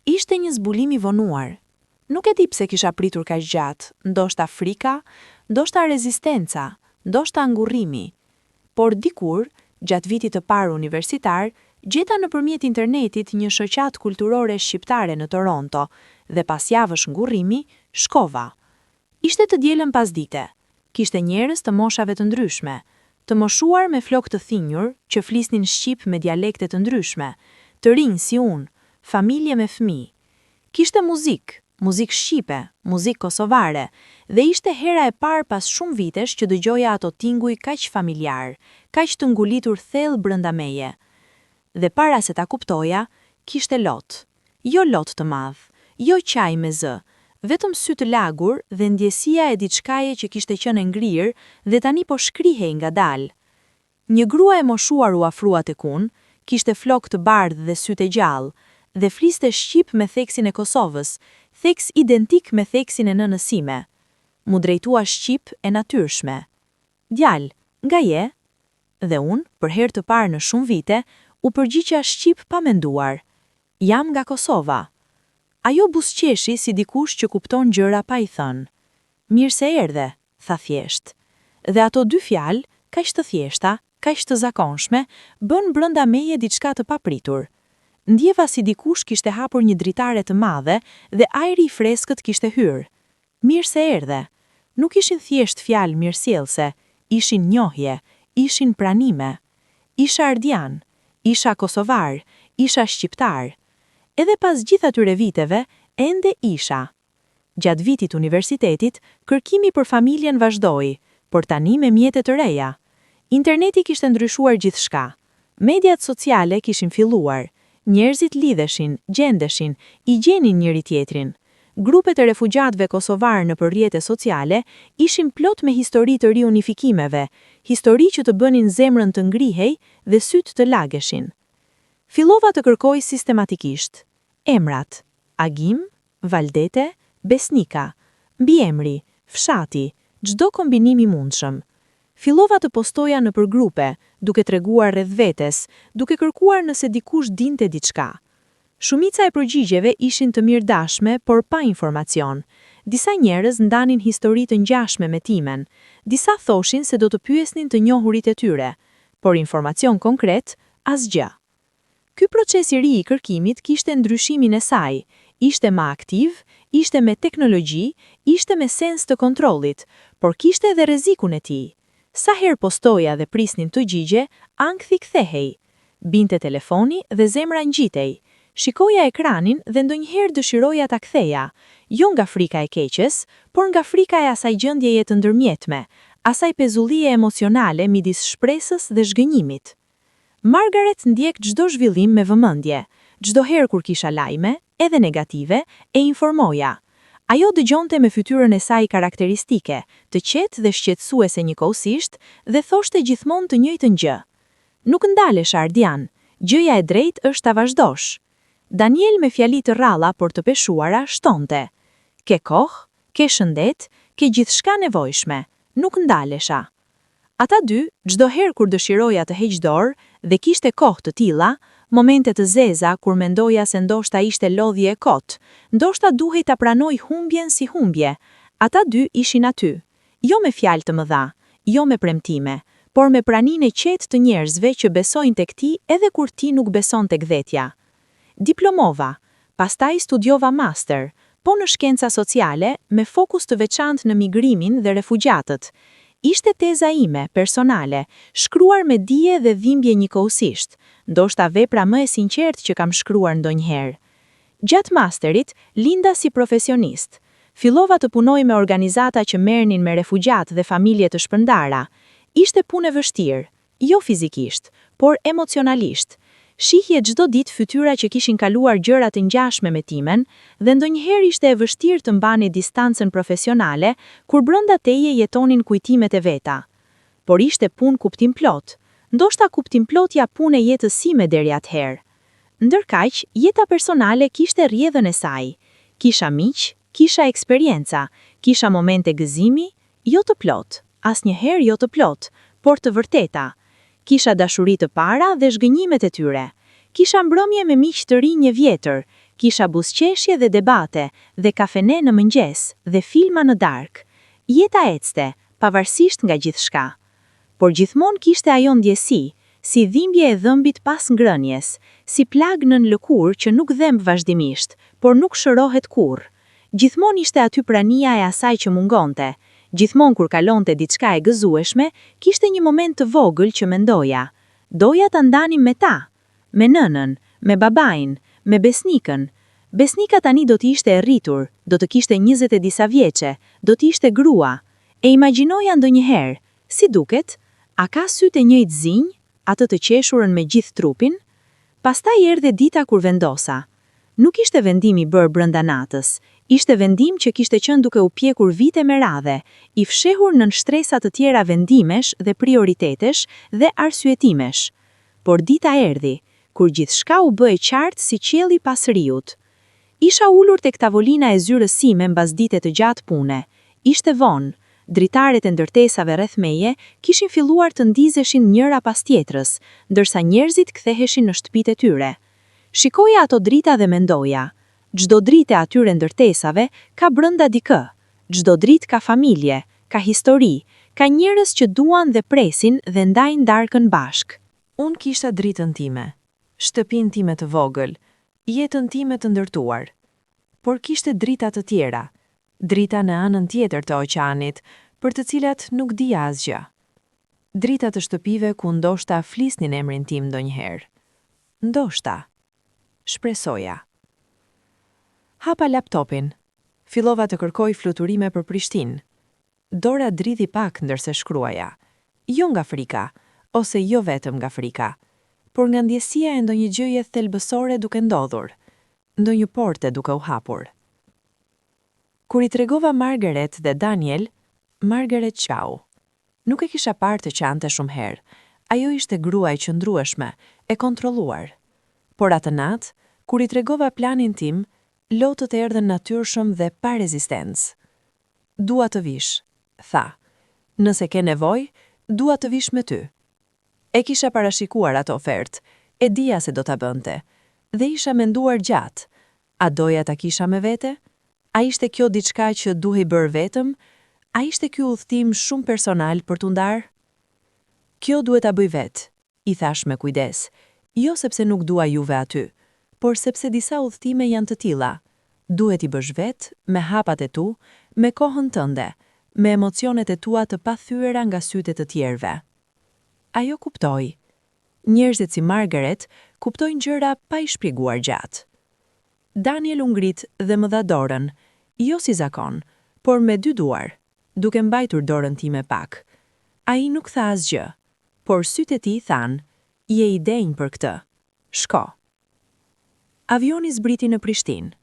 Speaker 3: Ishte një zbulim i vonuar. Nuk e di pse kisha pritur kaq gjatë, ndoshta frika, ndoshta rezistenca, ndoshta angurrimi. Por dikur, gjatë vitit të parë universitar, gjeta nëpërmjet internetit një shoqat kulturore shqiptare në Toronto dhe pas javësh ngurrimi, shkova. Ishte të dielën pasdite. Kishte njerëz të moshave të ndryshme, të moshuar me flokë të thinjur që flisnin shqip me dialekte të ndryshme, të rinj si unë, familje me fëmijë. Kishte muzikë shqipe, muzikë kosovare, dhe ishte hera e parë pas shumë vitesh që dëgjoja ato tinguj kaq familjar, kaq të ngulitur thellë brenda meje. Dhe para se ta kuptoja, kishte lot. Jo lot të madh, jo qaj me zë, vetëm sy të lagur dhe ndjesia e diçkaje që kishte qenë ngrirë dhe tani po shkrihej ngadalë. Një grua e moshuar u afrua tek unë, kishte flokë të bardhë dhe sy të gjallë, dhe fliste shqip me theksin e Kosovës, theks identik me theksin e nënës sime. Mu drejtua shqip e natyrshme. "Djalë, nga je?" Dhe unë, për herë të parë në shumë vite, u përgjigja shqip pa menduar. "Jam nga Kosova." Ajo buzëqeshi si dikush që kupton gjëra pa i thënë. "Mirë se erdhe," tha thjesht. Dhe ato dy fjalë, kaq të thjeshta, kaq të zakonshme, bën brenda meje diçka të papritur. Ndjeva si dikush kishte hapur një dritare të madhe dhe ajri i freskët kishte hyrë. "Mirë se erdhe." Nuk ishin thjesht fjalë mirësjellse, ishin njohje, ishin pranime. Isha ardian, isha kosovar, isha shqiptar. Edhe pas gjithë atyre viteve, ende isha. Gjatë vitit universitetit, kërkimi për familjen vazhdoi, por tani me mjete të reja. Interneti kishte ndryshuar gjithçka. Mediat sociale kishin filluar. Njerëzit lidheshin, gjendeshin, i gjenin njëri tjetrin. Grupet e refugjatëve kosovar në rrjete sociale ishin plot me histori të riunifikimeve, histori që të bënin zemrën të ngrihej dhe syt të lageshin. Fillova të kërkoj sistematikisht. Emrat: Agim, Valdete, Besnika, mbiemri, fshati, çdo kombinim i mundshëm. Fillova të postoja në përgrupe, duke treguar rreth vetes, duke kërkuar nëse dikush dinte diçka. Shumica e përgjigjeve ishin të mirëdashme, por pa informacion, Disa njerëz ndanin histori të ngjashme me timen, disa thoshin se do të pyesnin të njohurit e tyre, por informacion konkret, asgjë. Ky proces i ri i kërkimit kishte ndryshimin e saj, ishte më aktiv, ishte me teknologji, ishte me sens të kontrollit, por kishte edhe rrezikun e tij. Sa herë postoja dhe prisnin të gjigje, ankthi kthehej. Binte telefoni dhe zemra ngjitej. Shikoja ekranin dhe ndonjëherë dëshiroja ta ktheja, jo nga frika e keqes, por nga frika e asaj gjendjeje të ndërmjetme, asaj pezullie emocionale midis shpresës dhe zhgënjimit. Margaret ndjek çdo zhvillim me vëmendje. Çdo herë kur kisha lajme, edhe negative, e informoja. Ajo dëgjonte me fytyrën e saj karakteristike, të qetë dhe shqetësuese njëkohësisht, dhe thoshte gjithmonë të njëjtën gjë. Nuk ndalesh Ardian, gjëja e drejtë është ta vazhdosh. Daniel me fjali të rralla por të peshuara shtonte. Ke kohë, ke shëndet, ke gjithçka nevojshme, nuk ndalesha. Ata dy, çdo herë kur dëshiroja të heq dorë dhe kishte kohë të tilla, momente të zeza kur mendoja se ndoshta ishte lodhje e kotë, ndoshta duhej ta pranoj humbjen si humbje, ata dy ishin aty. Jo me fjalë të mëdha, jo me premtime, por me praninë e qetë të njerëzve që besojnë tek ti edhe kur ti nuk beson tek vetja. Diplomova, pastaj studiova master, po në shkenca sociale me fokus të veçantë në migrimin dhe refugjatët. Ishte teza ime, personale, shkruar me dije dhe dhimbje njëkohësisht, ndoshta vepra më e sinqertë që kam shkruar ndonjëherë. Gjatë masterit, linda si profesionist. Fillova të punoj me organizata që merrnin me refugjat dhe familje të shpërndara. Ishte punë e vështirë, jo fizikisht, por emocionalisht. Shihje çdo ditë fytyra që kishin kaluar gjëra të ngjashme me timen, dhe ndonjëherë ishte e vështirë të mbani distancën profesionale kur brenda teje jetonin kujtimet e veta. Por ishte punë kuptim plot. Ndoshta kuptim plotja punë e jetës sime deri atëherë. Ndërkaq, jeta personale kishte rrjedhën e saj. Kisha miq, kisha eksperjenca, kisha momente gëzimi, jo të plot, asnjëherë jo të plot, por të vërteta. Kisha dashuri të para dhe zhgënjimet e tyre. Kisha mbrëmje me miq të rinj një vjetër, kisha buzëqeshje dhe debate, dhe kafene në mëngjes, dhe filma në darkë. Jeta ecte, pavarësisht nga gjithçka. Por gjithmonë kishte ajo ndjesi, si dhimbje e dhëmbit pas ngrënjes, si plag nën lëkurë që nuk dhemb vazhdimisht, por nuk shërohet kurrë. Gjithmonë ishte aty prania e asaj që mungonte. Gjithmonë kur kalonte diçka e gëzueshme, kishte një moment të vogël që mendoja. Doja ta ndanim me ta, me nënën, me babain, me besnikën. Besnika tani do të ishte e rritur, do të kishte 20 e disa vjeçe, do të ishte grua. E imagjinoja ndonjëherë, si duket, a ka sytë e njëjtë zinj, atë të qeshurën me gjithë trupin? Pastaj erdhi dita kur vendosa. Nuk ishte vendim i bërë brenda natës, ishte vendim që kishte qenë duke u pjekur vite me radhe, i fshehur nën shtresa të tjera vendimesh dhe prioritetesh dhe arsyetimesh. Por dita erdhi, kur gjithçka u bë e qartë si qielli pas riut. Isha ulur tek tavolina e zyrës sime mbas dite të gjatë pune. Ishte vonë. Dritaret e ndërtesave rreth meje kishin filluar të ndizeshin njëra pas tjetrës, ndërsa njerëzit ktheheshin në shtëpitë e tyre. Shikoja ato drita dhe mendoja, çdo dritë e atyre ndërtesave ka brenda dikë, çdo dritë ka familje, ka histori, ka njerëz që duan dhe presin dhe ndajnë darkën bashk.
Speaker 1: Unë kisha dritën time, shtëpinë time të vogël, jetën time të ndërtuar. Por kishte drita të tjera, drita në anën tjetër të oqeanit, për të cilat nuk dija asgjë. Drita të shtëpive ku ndoshta flisnin emrin tim ndonjëherë. Ndoshta. Shpresoja. Hapa laptopin. Fillova të kërkoj fluturime për Prishtinë. Dora dridhi pak ndërse shkruaja. Jo nga frika, ose jo vetëm nga frika, por nga ndjesia e ndonjë gjëje thelbësore duke ndodhur, ndonjë porte duke u hapur. Kur i tregova Margaret dhe Daniel, Margaret qau. Nuk e kisha parë të qante shumë herë. Ajo ishte grua e qëndrueshme, e kontrolluar. Por atë natë, kur i tregova planin tim, lotët erdhën natyrshëm dhe pa rezistencë. Dua të vish, tha. Nëse ke nevojë, dua të vish me ty. E kisha parashikuar atë ofertë, e dija se do ta bënte, dhe isha menduar gjatë. A doja ta kisha me vete?
Speaker 3: A ishte kjo diçka që duhej bërë vetëm? A ishte ky udhëtim shumë personal për t'u ndarë? Kjo duhet ta bëj vetë, I thash me kujdes, jo sepse nuk dua juve aty, por sepse disa udhëtime janë të tilla. Duhet I bësh vetë, me hapat e tu, me kohën tënde, me emocionet e tua të pathyera nga sytë e të tjerëve. Ajo kuptoi. Njerëzit si Margaret kuptojnë gjëra pa I shpjeguar gjatë. Daniel u ngrit dhe më dha dorën, jo si zakon, por me 2 duar, duke mbajtur dorën time pak. Ai nuk tha asgjë, por sytë e tij thanë, je I denjë për këtë. Shko. Avioni zbriti në Prishtinë.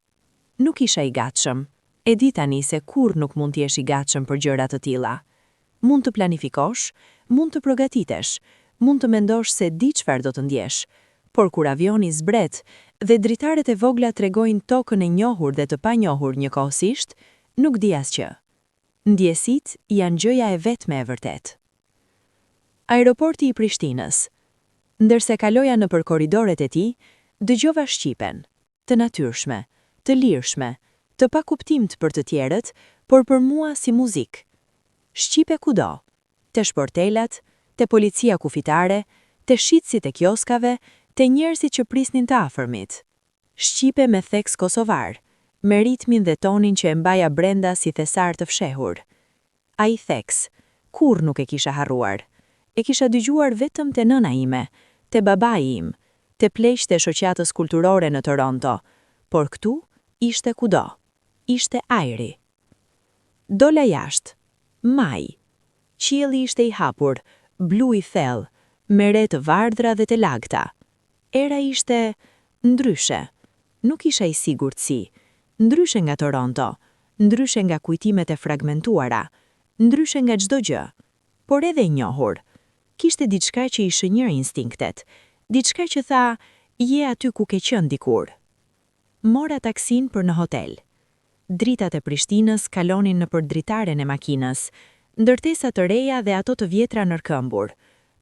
Speaker 3: Nuk isha I gatshëm. E di tani se kur nuk mund t'jesh I gatshëm për gjëra të tilla. Mund të planifikosh, mund të përgatitesh, mund të mendosh se di çfarë do të ndjesh, por kur avioni zbret dhe dritaret e vogla tregojnë tokën e njohur dhe të panjohur njëkohësisht, nuk di asgjë. Ndjesit janë gjëja e vetme e vërtet. Aeroporti I Prishtinës. Ndërse kaloja nëpër korridoret e tij, dëgjova shqipen, të natyrshme, të lirshme, të pakuptimt për të tjerët, por për mua si muzikë. Shqipe kudo, te shportelat, te policia kufitare, te shitësit e kioskave, te njerëzit që prisnin të afërmit. Shqipe me theks kosovar, me ritmin dhe tonin që e mbaja brenda si thesar të fshehur. Ai theks, kur nuk e kisha harruar. E kisha dëgjuar vetëm te nëna ime, te babai im, te pleqtë e shoqatës kulturore në Toronto, por këtu ishte kudo. Ishte ajri. Dola jashtë. Maj. Qielli ishte I hapur, blu I thellë, me re të vardhra dhe të lagta. Era ishte ndryshe. Nuk isha I sigurt si. Ndryshe nga Toronto, ndryshe nga kujtimet e fragmentuara, ndryshe nga çdo gjë, por edhe I njohur. Kishte diçka që I shënjër instinktet, diçka që tha, je aty ku ke qenë dikur. Mora taksin për në hotel. Dritat e Prishtinës kalonin nëpër dritaren e makinës, ndërtesa të reja dhe ato të vjetra nërkëmbur,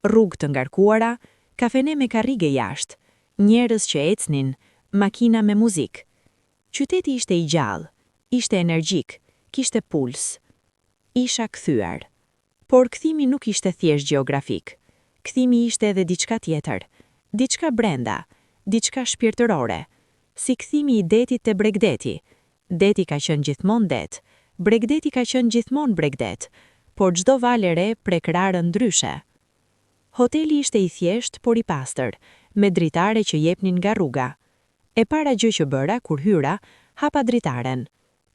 Speaker 3: rrugë të ngarkuara, kafene me karrige jashtë, njerëz që ecnin, makina me muzikë. Qyteti ishte I gjallë, ishte energjik, kishte puls. Isha kthyer. Por kthimi nuk ishte thjesht gjeografik. Kthimi ishte edhe diçka tjetër, diçka brenda, diçka shpirtërore, si kthimi I detit te Bregdeti. Deti ka qenë gjithmonë det, Bregdeti ka qenë gjithmonë Bregdet, por çdo valë e re prek rarën ndryshe. Hoteli ishte I thjesht, por I pastër, me dritare që jepnin nga rruga. E para gjë që bëra kur hyra, hapa dritaren.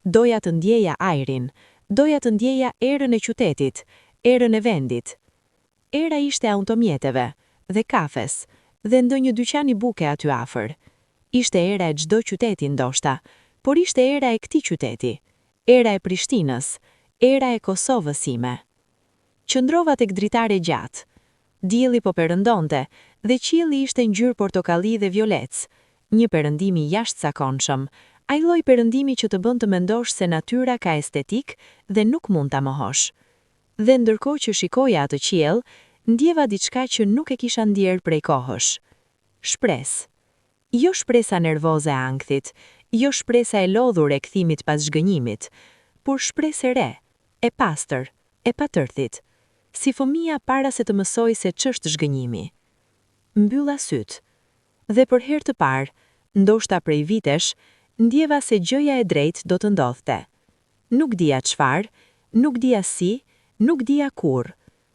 Speaker 3: Doja të ndjeja ajrin, doja të ndjeja erën e qytetit, erën e vendit. Era ishte automjeteve, dhe kafes, dhe ndonjë dyqani buke aty afër. Ishte era e çdo qyteti ndoshta, por ishte era e këtij qyteti, era e Prishtinës, era e Kosovës sime. Qëndrova tek dritare gjatë. Dielli po perëndonte dhe qielli ishte ngjyrë portokalli dhe violec, një perëndim I jashtëzakonshëm, ai lloj perëndimi që të bën të mendosh se natyra ka estetik dhe nuk mund ta mohosh. Dhe ndërkohë që shikoja atë qiell, ndjeva diçka që nuk e kisha ndjer prej kohësh. Shpresë. Jo shpresa nervoze e ankthit, jo shpresa e lodhur e kthimit pas zhgënjimit, por shpresë e re, e pastër, e patërthit, si fëmia para se të mësoj se ç'është zhgënjimi. Mbylla syt, dhe për herë të parë, ndoshta prej vitesh, ndjeva se gjëja e drejtë do të ndodhte. Nuk dija çfarë, nuk dija si, nuk dija kur,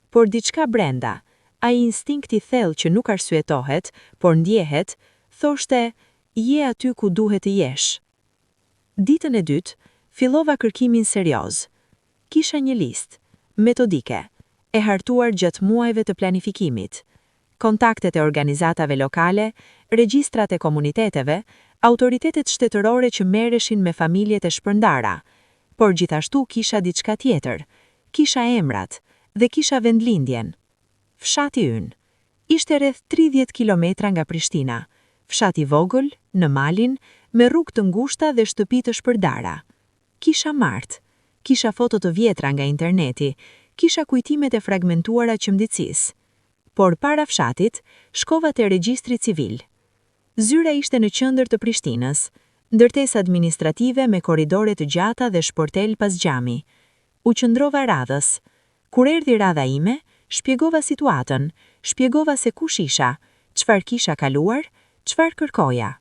Speaker 3: por diçka brenda, ai instinkti thellë që nuk arsyetohet, por ndjehet, thoshte, je aty ku duhet të jesh. Ditën e dytë, fillova kërkimin serioz. Kisha një listë, metodike, e hartuar gjatë muajve të planifikimit. Kontaktet e organizatave lokale, regjistrat e komuniteteve, autoritetet shtetërore që merreshin me familjet e shpërndara, por gjithashtu kisha diçka tjetër, kisha emrat dhe kisha vendlindjen. Fshati ynë. Ishte rreth 30 kilometra nga Prishtina, fshati vogël, në malin, me rrugë të ngushta dhe shtëpi të shpërdara. Kisha martë, kisha foto të vjetra nga interneti, kisha kujtimet e fragmentuara qëmditësisë. Por para fshatit, shkova te regjistri civil. Zyra ishte në qendër të Prishtinës, Ndërtesë administrative me korridore të gjata dhe shportel pas xhami. U qëndrova radhës. Kur erdhi radha ime, shpjegova situatën, shpjegova se kush isha, çfarë kisha kaluar, çfarë kërkoja.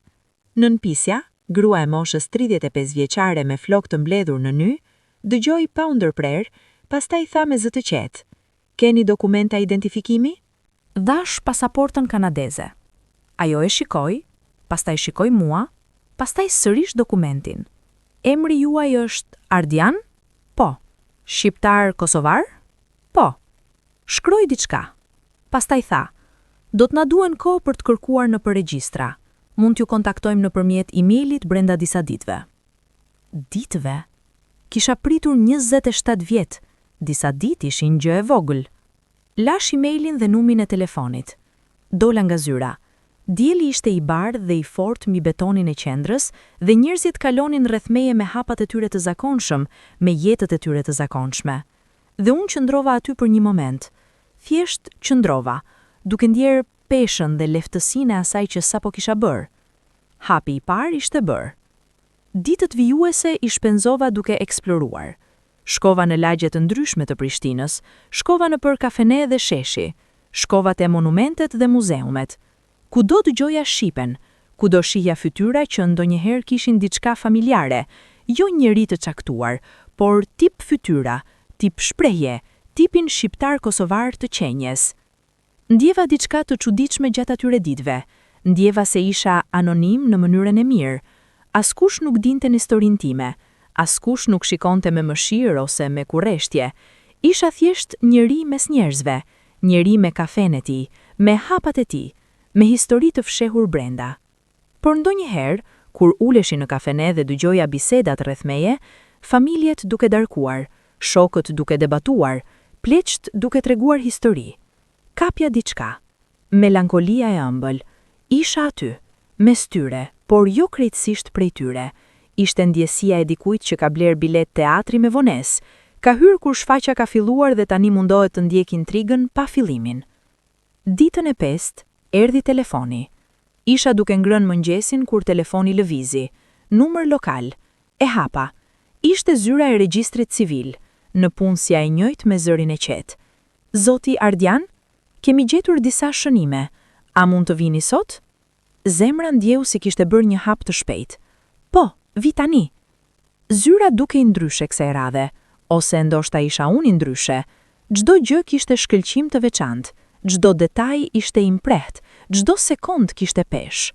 Speaker 3: Nën Pisja, grua e moshës 35 vjeçare me flok të mbledhur në ny, dëgjoi pa u ndërprer, pastaj tha me zë të qetë: "Keni dokumenta identifikimi?"
Speaker 2: Dhash pasaportën kanadeze. Ajo e shikoi, pastaj shikoi mua, pastaj sërish dokumentin. Emri juaj është Ardian? Po. Shqiptar kosovar? Po. Shkroi diçka. Pastaj tha: "Do të na duhen kohë për të kërkuar në regjistra. Mund t'ju kontaktojmë nëpërmjet emailit brenda disa ditëve." Ditëve? Kisha pritur 27 vjet. Disa ditë ishin gjë e vogël. Lash emailin dhe numrin e telefonit. Dola nga zyra. Dielli ishte i bardhë dhe i fortë mbi betonin e qendrës dhe njerëzit kalonin rreth meje me hapat e tyre të zakonshëm, me jetët e tyre të zakonshme. Dhe unë qëndrova aty për një moment. Thjesht qëndrova, duke ndjerë peshën dhe leftësinë e asaj që sapo kisha bërë. Hapi i parë ishte bërë. Ditët vijuese i shpenzova duke eksploruar. Shkova në lagje të ndryshme të Prishtinës, shkova nëpër kafene dhe sheshi, shkova te monumentet dhe muzeumet. Kudo dëgjoja shipen, kudo shihja fytyra që ndonjëherë kishin diçka familjare, jo njeri të caktuar, por tip fytyra, tip shprehje, tipin shqiptar kosovar të qenjes. Ndjeva diçka të çuditshme gjatë atyre ditëve. Ndjeva se isha anonim në mënyrën e mirë. Askush nuk dinte historinë time, askush nuk shikonte me mëshirë ose me kurreshtje. Isha thjesht njeri mes njerëzve, njeri me kafen e tij, me hapat e tij, me histori të fshehur brenda. Por ndonjëherë, kur uleshin në kafene dhe dëgjoja bisedat rreth meje, familjet duke darkuar, shokët duke debatuar, pleqt duke treguar histori. Kapja diçka. Melankolia e ëmbël. Isha aty, mes tyre, por jo krejtësisht prej tyre. Ishte ndjesia e dikujt që ka bler bilet teatri me vonesë, ka hyrë kur shfaqja ka filluar dhe tani mundohet të ndjek intrigën pa fillimin. Ditën e 5 erdhi telefoni. Isha duke ngrënë mëngjesin kur telefoni lëvizi. Numër lokal. E hapa. Ishte zyra e regjistrit civil, në punësja e njëjtë me zërin e qetë. "Zoti Ardian, kemi gjetur disa shënime. A mund të vini sot?" Zemra ndjeu si kishte bërë një hap të shpejt. "Po, vi tani." Zyra duke i ndryshe kësaj radhe, ose ndoshta isha unë i ndryshe. Çdo gjë kishte shkëlqim të veçantë, çdo detaj ishte i mprehtë, çdo sekond kishte peshë.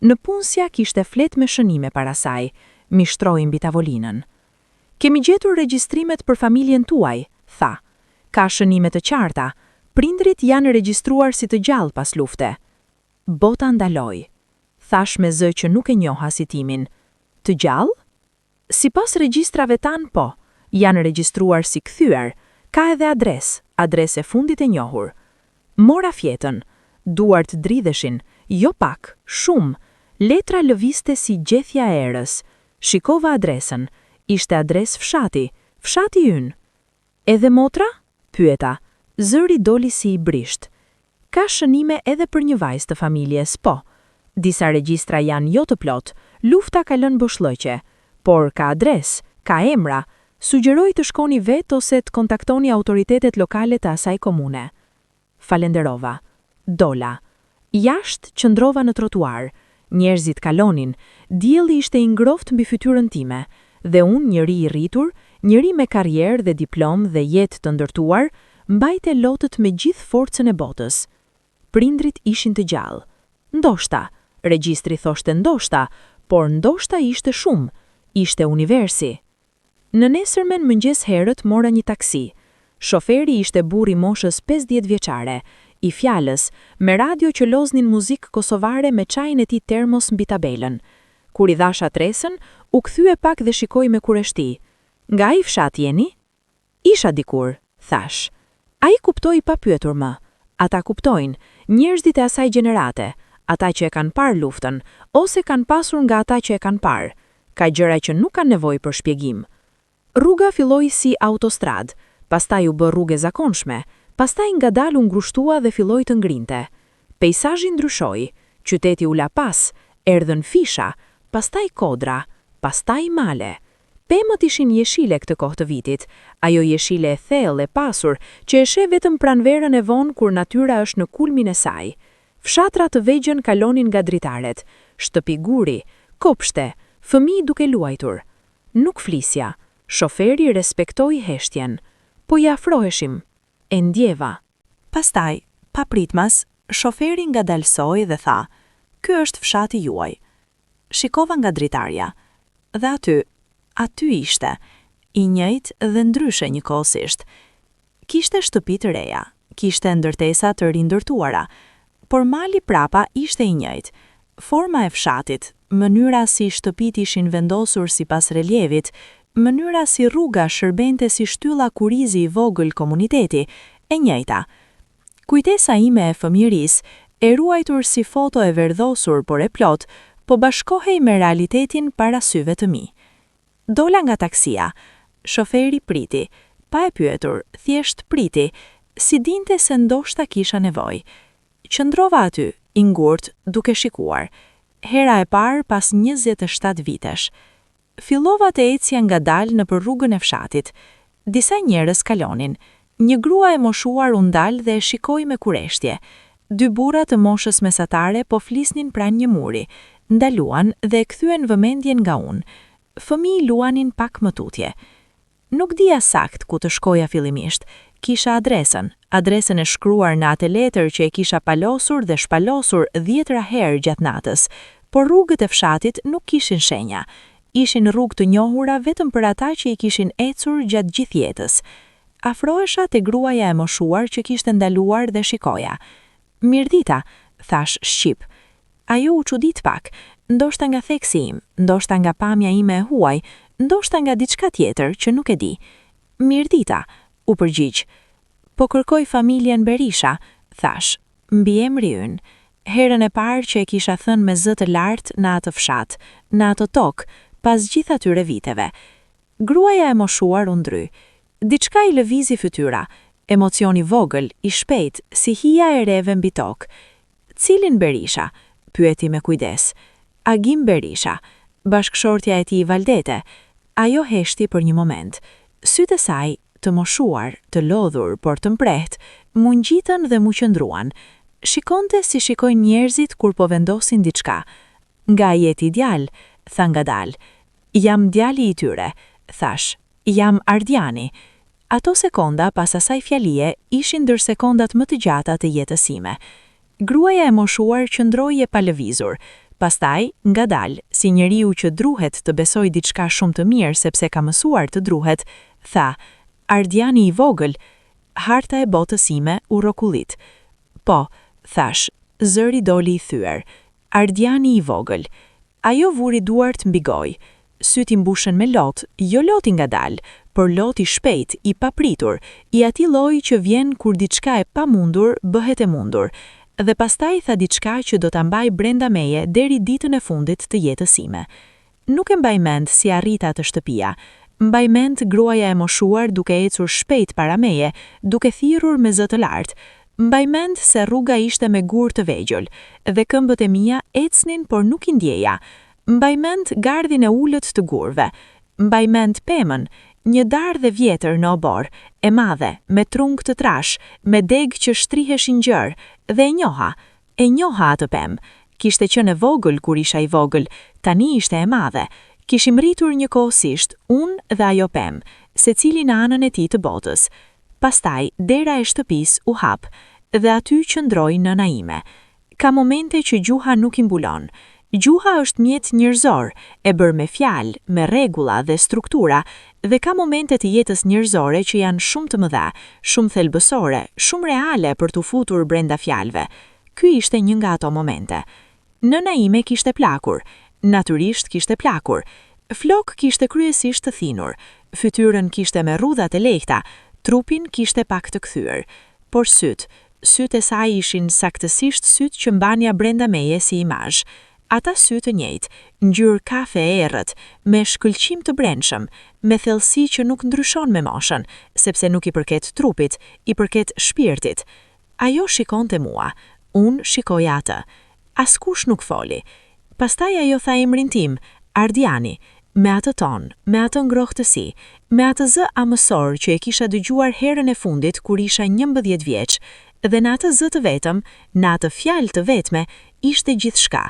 Speaker 2: Në punësja kishte flet me shënime para saj, mi shtroi mbi tavolinën. "Kemi gjetur regjistrimet për familjen tuaj," tha. "Ka shënime të qarta. Prindrit janë regjistruar si të gjallë pas lufte." Bota ndaloi. Thash me zë që nuk e njoha si timin. "Të gjallë?" "Sipas regjistrave tan, po. Janë regjistruar si kthyer. Ka edhe adresë e fundit e njohur." Mora fjetën. Duart dridheshin, jo pak, shumë. Letra lëviste si gjethja e erës. Shikova adresën. Ishte adresë fshati ynë. "Edhe motra?" pyeta. Zëri doli si i brisht. "Ka shënime edhe për një vajzë të familjes, po. Disa regjistra janë jo të plot, lufta ka lënë boshllëqe, por ka adresë, ka emra. Sugjeroj të shkoni vetë ose të kontaktoni autoritetet lokale të asaj komune." Falenderova. Dola. Jashtë qëndrova në trotuar. Njerëzit kalonin. Dielli ishte i ngrohtë mbi fytyrën time, dhe unë, njeri i rritur, njeri me karrierë dhe diplomë dhe jetë të ndërtuar, mbajte lotët me gjithë forcën e botës. Prindrit ishin të gjallë. Ndoshta, regjistri thoshte ndoshta, por ndoshta ishte shumë, ishte universi. Në nesërmen mëngjes herët mora një taksi. Shoferi ishte burri moshës 50 vjeçare, i fjalës, me radio që loznin muzikë kosovare me çajin e tij termos mbi tabelën. Kur i dhash adresën, u kthye pak dhe shikoi me kureshti. "Nga ai fshat jeni?" "Isha dikur," thash. Ai kuptoi pa pyetur më. Ata kuptojnë, njerëzit e asaj gjenerate, ata që e kanë parë luftën, ose kanë pasur nga ata që e kanë parë. Ka gjëra që nuk kanë nevojë për shpjegim. Rruga filloi si autostrad, pastaj u bë rrugë zakonshme, pastaj ngadalë u ngrushtua dhe filloi të ngrinte. Peizazhi ndryshoi, qyteti u la pas, erdhën fisha,
Speaker 3: pastaj kodra, pastaj male. Pemët ishin jeshile këtë kohë të vitit, ajo jeshile e thellë e pasur që e sheh vetëm pranverën e vonë kur natyra është në kulmin e saj. Fshatra të vegjën kalonin nga dritaret, shtëpi guri, kopshte, fëmijë duke luajtur. Nuk flisja, shoferi respektoi heshtjen, po i afroheshim, e ndjeva.
Speaker 1: Pastaj, pa pritmas, shoferi ngadalsoi dhe tha: "Ky është fshati juaj." Shikova nga dritarja, dhe aty ishte, i njëjtë dhe ndryshe njëkohësisht. Kishte shtëpi të reja, kishte ndërtesa të rindërtuara, por mali prapa ishte i njëjtë. Forma e fshatit, mënyra si shtëpit ishin vendosur sipas relievit, mënyra si rruga shërbente si shtylla kurizi i vogël komuniteti, e njëjta. Kujtesa ime e fëmijërisë, e ruajtur si foto e verdhosur por e plot, po bashkohej me realitetin para syve të mi. Dola nga taksia, shoferi priti, pa e pyetur, thjesht priti, si dinte se ndoshta kisha nevojë. Qëndrova aty, i ngurt, duke shikuar. Hera e parë pas 27 vitesh. Fillova të ecja ngadalë nëpër rrugën e fshatit. Disa njerëz kalonin. Një grua e moshuar u ndal dhe e shikoi me kureshtje. Dy burra të moshës mesatare po flisnin pranë një muri, ndaluan dhe e kthyen vëmendjen nga unë. Fëmijë luanin pak më tutje. Nuk dija sakt ku të shkoja fillimisht. Kisha adresën e shkruar në atë letër që e kisha palosur dhe shpalosur 10 herë gjatë natës, por rrugët e fshatit nuk kishin shenja. Ishin rrugë të njohura vetëm për ata që i kishin ecur gjatë gjithë jetës. Afrohesha te gruaja e moshuar që kishte ndaluar dhe shikoja. "Mirdita", thash shqip. Ajo u çudit pak, ndoshta nga theksi im, ndoshta nga pamja ime e huaj, ndoshta nga diçka tjetër që nuk e di. "Mirdita", u përgjigj. "Po kërkoj familjen Berisha", thash, mbi emri ynë. Herën e parë që e kisha thënë me zë të lartë në atë fshat, në atë tokë, pas gjithë atyre viteve. Gruaja e moshuar u ndry. Diçka i lëvizi fytyra, emocioni vogël, i shpejt, si hija e reve mbi tokë. "Cilin Berisha?" pyeti me kujdes. "Agim Berisha, bashkëshortja e tij Valdete." Ajo heshti për një moment. Sytë e saj, të moshuar, të lodhur, por të mprehtë, mu ngjitën dhe mu qëndruan. Shikonte si shikojnë njerëzit kur po vendosin diçka. "Nga jeti djalë", tha ngadalë. "Jam djali i tyre", thash. "Jam Ardiani." Ato sekonda pas asaj fjalie ishin ndër sekondat më të gjata të jetës sime. Gruaja e moshuar qëndroi e palëvizur. Pastaj, ngadalë, si njeriu që druhet të besoj diçka shumë të mirë sepse ka mësuar të druhet, tha: "Ardiani i vogël." Harta e botës sime u rrokullit. "Po", thash, zëri doli i thyer. "Ardiani i vogël." Ajo vuri duart mbi gojë. Syti mbushën me lot, jo loti ngadalë, por loti shpejt, i papritur, i atij lloji që vjen kur diçka e pamundur bëhet e mundur. Dhe pastaj tha diçka që do ta mbaj brenda meje deri ditën e fundit të jetës sime. Nuk e mbaj mend si arrita të shtëpia. Mbaj mend gruaja e moshuar duke ecur shpejt para meje, duke thirrur me zë të lartë. Mbaj mend se rruga ishte me gur të vegjël, dhe këmbët e mia ecnin por nuk i ndjeja. Mbaj mend gardhin e ulët të gurve. Mbaj mend pemën, një dardhë vjetër në obor, e madhe, me trung të trash, me deg që shtriheshin gjër, dhe e njoha atë pemë. Kishte qenë e vogël kur isha i vogël, tani ishte e madhe. Kishim rritur njëkohësisht, unë dhe ajo pemë, secili në anën e tij të botës. Pastaj, dera e shtëpisë u hap, dhe aty qëndroi nëna ime. Ka momente që gjuha nuk i mbulon. Gjuha është mjet njerëzor, e bërë me fjalë, me rregulla dhe struktura, dhe ka momente të jetës njerëzore që janë shumë të mëdha, shumë thelbësore, shumë reale për t'u futur brenda fjalëve. Ky ishte një nga ato momente. Nëna ime kishte plakur, natyrisht kishte plakur. Flok kishte kryesisht të thinur, fytyrën kishte me rrudha të lehta, trupin kishte pak të kthyer. Por sytë e saj ishin saktësisht sytë që mbanja brenda meje si imazh. Ata sy të njëjtë, ngjyrë kafe e errët, me shkëlqim të brendshëm, me thellësi që nuk ndryshon me moshën, sepse nuk i përket trupit, i përket shpirtit. Ajo shikonte mua, unë shikoja atë. Askush nuk foli.
Speaker 3: Pastaj ajo tha emrin tim, Ardiani, me atë ton, me atë ngrohtësi, me atë zë amësor që e kisha dëgjuar herën e fundit kur isha 11 vjeç, dhe në atë zë të vetëm, në atë fjalë të vetme, ishte gjithçka.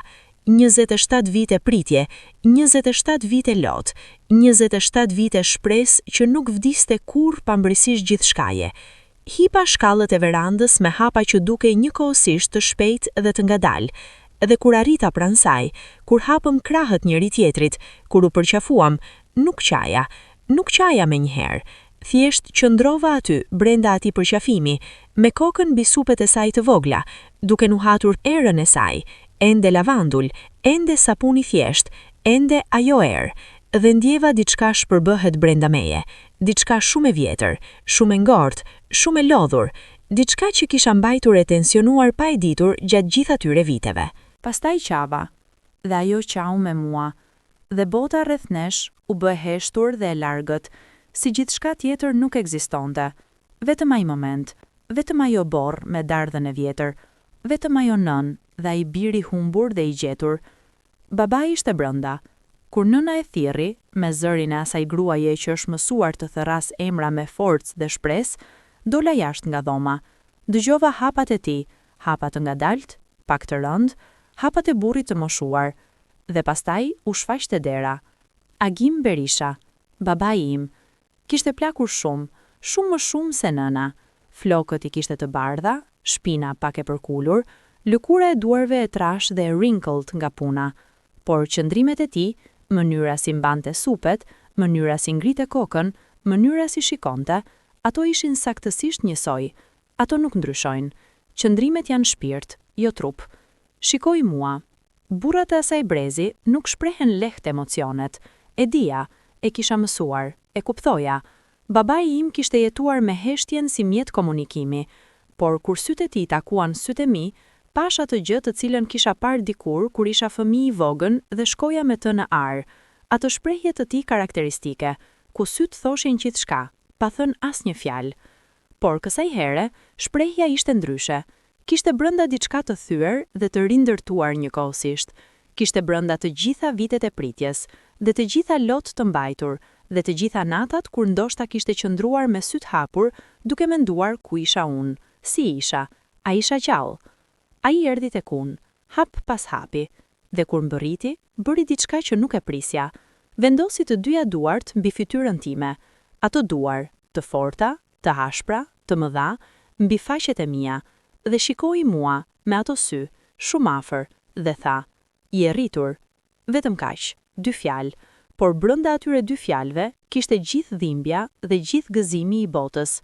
Speaker 3: 27 vite pritje, 27 vite lot, 27 vite shpresë që nuk vdiste kurrë pamërisht gjithçkaje. Hipa shkallët e verandës me hapa që dukej njëkohësisht të shpejt dhe të ngadalë, dhe kur arrita pranë saj, kur hapëm krahët njëri tjetrit, kur u përqafuam, nuk qaja me njëherë. Thjesht qëndrova aty, brenda atij përqafimi, me kokën mbi supet e saj të vogla, duke nuhatur erën e saj, ende lavandull, ende sapuni thjesht, ende ajo erë, dhe ndjeva diçka shpërbëhet brenda meje, diçka shumë e vjetër, shumë e ngortë, shumë e lodhur, diçka që kisha mbajtur e tensionuar pa e ditur gjatë gjithë atyre viteve.
Speaker 2: Pastaj qava, dhe ajo qau me mua, dhe bota rreth nesh u bë heshtur dhe e largët, si gjithçka tjetër nuk ekzistonte. Vetëm ai moment, vetëm ajo borë me dardhën e vjetër, vetëm ajo nën dhe ai biri humbur dhe i gjetur. Babai ishte brenda. Kur nëna e thirri, me zërin e asaj gruaje që është mësuar të thërras emra me forcë dhe shpresë, dola jashtë nga dhoma. Dëgjova hapat e tij, hapa të ngadalt, pak të rënd, hapat e burrit të moshuar, dhe pastaj u shfaqte dera. Agim Berisha, babai im, kishte plakur shumë, shumë më shumë se nëna. Flokët i kishte të bardha, shpina pak e përkulur, lëkura e duarve e trash dhe e wrinkled nga puna, por qëndrimet e tij, mënyra si mbante supet, mënyra si ngrite kokën, mënyra si shikonte, ato ishin saktësisht njësoj. Ato nuk ndryshojnë. Qëndrimet janë shpirt, jo trup. Shikoj mua. Burrat e asaj brezi nuk shprehen lehtë emocionet. E dija, e kisha mësuar, e kuptoja. Babai im kishte jetuar me heshtjen si mjet komunikimi, por kur sytë e tij takuan sytë e mi, pash atë gjë të cilën kisha parë dikur kur isha fëmijë i vogël dhe shkoja me të në ar. Atë shprehje të tij karakteristike, ku sytë thoshin gjithçka, pa thënë asnjë fjalë. Por kësaj here, shprehja ishte ndryshe. Kishte brenda diçka të thyer dhe të rindërtuar njëkohësisht. Kishte brenda të gjitha vitet e pritjes, dhe të gjitha lot të mbajtur, dhe të gjitha natat kur ndoshta kishte qëndruar me syt hapur, duke menduar ku isha unë, si isha, a isha gjallë. Ai erdhi tek unë, hap pas hapi, dhe kur mbërriti, bëri diçka që nuk e prisja. Vendosi të dyja duart mbi fytyrën time, ato duar, të forta, të hashpra, të mëdha, mbi faqet e mia, dhe shikoi mua me ato sy, shumë afër, dhe tha: "Je rritur." Vetëm kaq, 2 fjalë, por brenda atyre 2 fjalëve kishte gjithë dhimbja dhe gjithë gëzimi i botës.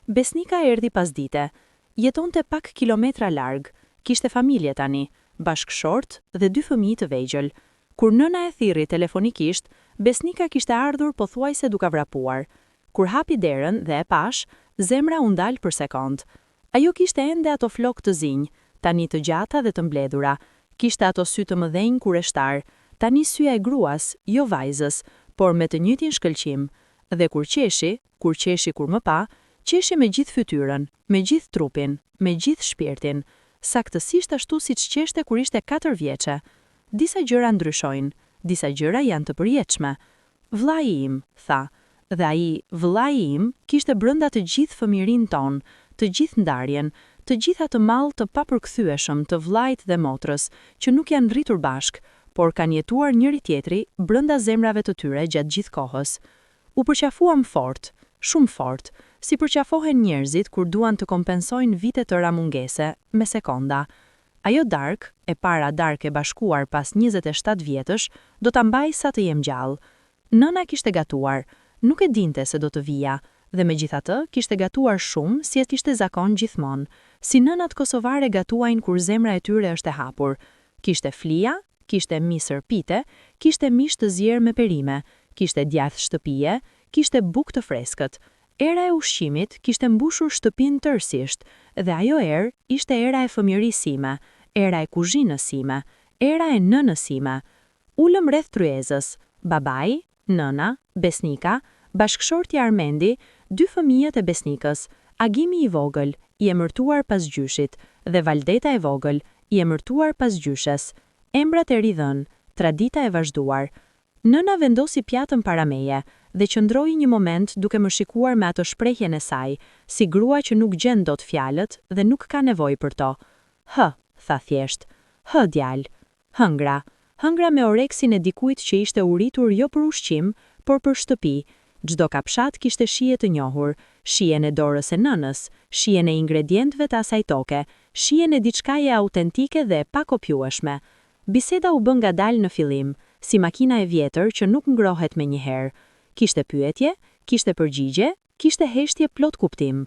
Speaker 2: Besnika erdhi pasdite, jetonte pak kilometra larg, kishte familje tani, bashkëshort dhe 2 fëmijë të vegjël. Kur nëna e thirri telefonikisht, Besnika kishte ardhur pothuajse duke vrapuar. Kur hapi derën dhe e pash, zemra u ndal për sekond. Ajo kishte ende ato flokë të zinj, tani të gjata dhe të mbledhura. Kishte ato sy të mëdhenj kureshtar, tani syja e gruas, jo vajzës, por me të njëjtin shkëlqim. Dhe kur qeshi kur më pa, qeshi me gjithë fytyrën, me gjithë trupin, me gjithë shpirtin, saktësisht ashtu siç qeshte kur ishte 4 vjeçe. Disa gjëra ndryshojnë, disa gjëra janë të përjetshme. Vllai im, tha, dhe ai, vllai im, kishte brenda të gjithë fëmijërinë tonë, të gjithë ndarjen, të gjitha të mall të papërkthyeshëm të vllait dhe motrës, që nuk janë rritur bashk, por kanë jetuar njëri tjetri brenda zemrave të tyre gjatë gjithë kohës. U përqafuam fort, shumë fort, si përqafohen njerëzit kur duan të kompensojnë vite të ramungese me sekonda. Ajo darkë, e para darkë e bashkuar pas 27 vjetësh, do ta mbaj sa të jem gjallë. Nëna kishte gatuar, nuk e dinte se do të vija, dhe megjithatë kishte gatuar shumë si e kishte zakon gjithmonë, si nënat kosovare gatuajnë kur zemra e tyre është e hapur. Kishte flija, kishte misër pite, kishte mish të zier me perime, kishte djath shtëpie, kishte bukë të freskët. Era e ushqimit kishte mbushur shtëpinë tërësisht, dhe ajo erë ishte era e fëmijërisë sime, era e kuzhinës sime, era e nënës sime. Ulëm rreth tryezës, babai, nëna, Besnika, bashkëshorti Armendi, 2 fëmijët e Besnikës, Agimi i vogël, i emërtuar pas gjyshit, dhe Valdeta e vogël, i emërtuar pas gjyshes.
Speaker 3: Embrat e ridhën, tradita e vazhduar. Nëna vendosi pjatën para meje dhe qëndroi një moment duke më shikuar me ato shprehjen e saj, si grua që nuk gjen dot fjalët dhe nuk ka nevojë për to. Tha thjesht. Djalë. Hëngra me oreksin e dikujt që ishte uritur jo për ushqim, por për shtëpi. Çdo kapshat kishte shije të njohur, shijen e dorës e nënës, shijen e ingredientëve të asaj toke, shijen e diçkaje autentike dhe e pakopjueshme. Biseda u bë ngadalë në fillim, si makina e vjetër që nuk ngrohet menjëherë. Kishte pyetje, kishte përgjigje, kishte heshtje plot kuptim.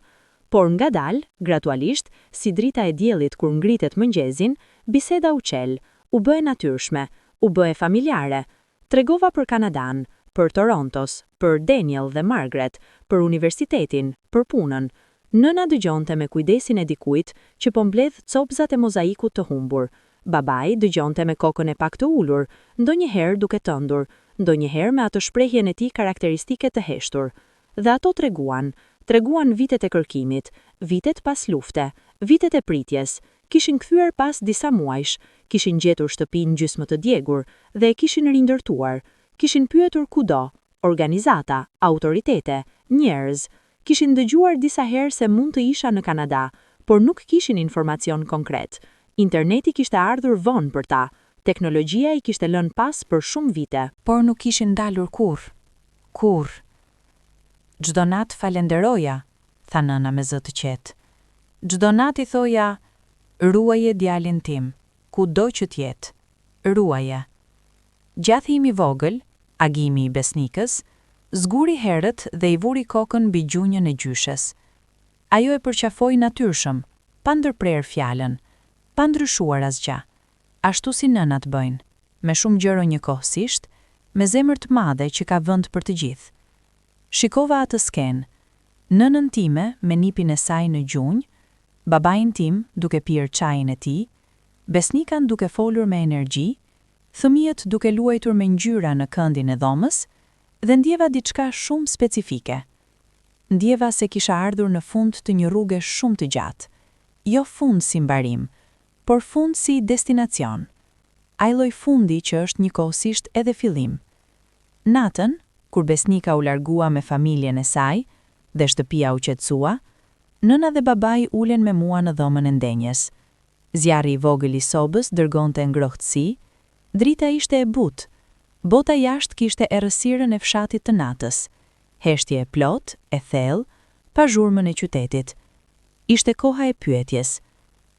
Speaker 3: Por ngadalë, gradualisht, si drita e diellit kur ngritet mëngjezin, biseda u qel, u bë e natyrshme, u bë e familjare. Tregova për Kanadan, për Torontos, për Daniel dhe Margaret, për universitetin, për punën. Nëna dëgjonte me kujdesin e dikujt që po mbledh copzat e mozaikut të humbur. Babai dëgjonte me kokën e pak të ulur, ndonjëherë duke tëndur, ndonjëherë me atë shprehjen e tij karakteristike të heshtur. Dhe ato treguan vitet e kërkimit, vitet pas lufte, vitet e pritjes. Kishin kthyer pas disa muajsh, kishin gjetur shtëpinë gjysmë të djegur dhe e kishin rindërtuar. Kishin pyetur kudo, organizata, autoritete, njerëz. Kishin dëgjuar disa herë se mund të isha në Kanada, por nuk kishin informacion konkret. Interneti kishte ardhur vonë për ta, teknologjia i kishte lënë pas për shumë vite,
Speaker 1: por nuk kishin dalur kur. Çdo natë falenderoja, tha nëna me zë të qetë. Çdo natë i thoja, ruaje djalin tim, kudo që t'jetë, ruaje. Gjathi im i vogël, agimi i besnikës, zguri herët dhe i vuri kokën mbi gjunjën e gjyshes. Ajo e përqafoi natyrshëm, pa ndërprer fjalën, pa ndryshuar asgjë. Ashtu si nënat bëjnë, me shumë gjëra njëkohësisht, me zemër të madhe që ka vend për të gjithë. Shikova atë skenë, nënën time me nipin e saj në gjunjë, babain tim duke pirë çajin e tij, besnikan duke folur me energji, fëmijët duke luajtur me ngjyra në këndin e dhomës, dhe ndjeva diçka shumë specifike. Ndjeva se kisha ardhur në fund të një rruge shumë të gjatë, jo fund si mbarim, por fund si destinacion. Ai lloj fundi që është njëkohësisht edhe fillim. Natën, kur besnika u largua me familjen e saj dhe shtëpia u qetësua, nëna dhe babai ulen me mua në dhomën e ndenjes. Zjarri i vogël i sobës dërgonte ngrohtësi, drita ishte e butë, bota jashtë kishte errësirën e fshatit të natës, heshtje e plot, e thellë, pa zhurmën e qytetit. Ishte koha e pyetjes.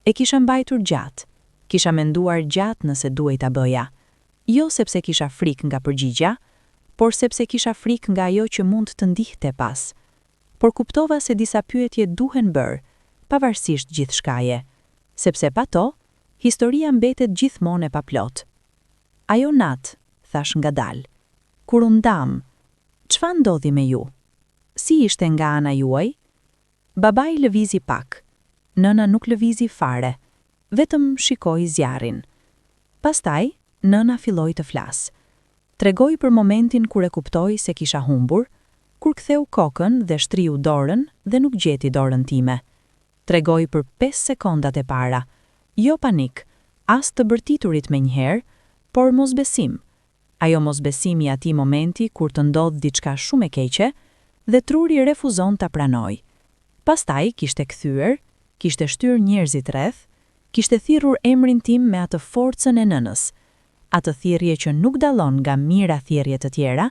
Speaker 1: E kisha mbajtur gjatë, kisha menduar gjatë nëse duhej ta bëja. Jo sepse kisha frikë nga përgjigja, por sepse kisha frikë nga ajo që mund të ndihte pas. Por kuptova se disa pyetje duhen bërë, pavarësisht gjithçkaje, sepse pa to, historia mbetet gjithmonë e paplot. Ajo natë, thash ngadalë, kur u ndam, çfarë ndodhi me ju? Si ishte nga ana juaj? Babai lëvizi pak, nëna nuk lëvizi fare, vetëm shikoi zjarrin. Pastaj, nëna filloi të flasë. Tregoi për momentin kur e kuptoi se kisha humbur, kur ktheu kokën dhe shtriu dorën dhe nuk gjeti dorën time. Tregoi për 5 sekondat e para, jo panik, as të bërtiturit menjëherë, por mosbesim. Ajo mosbesimi atij momenti kur të ndodh diçka shumë e keqe dhe truri refuzon ta pranoj. Pastaj kishte kthyer, kishte shtyr njerëzit rreth, kishte thirrur emrin tim me atë forcën e nënës. Atë thirrje që nuk dallon nga mira thirrje të tjera,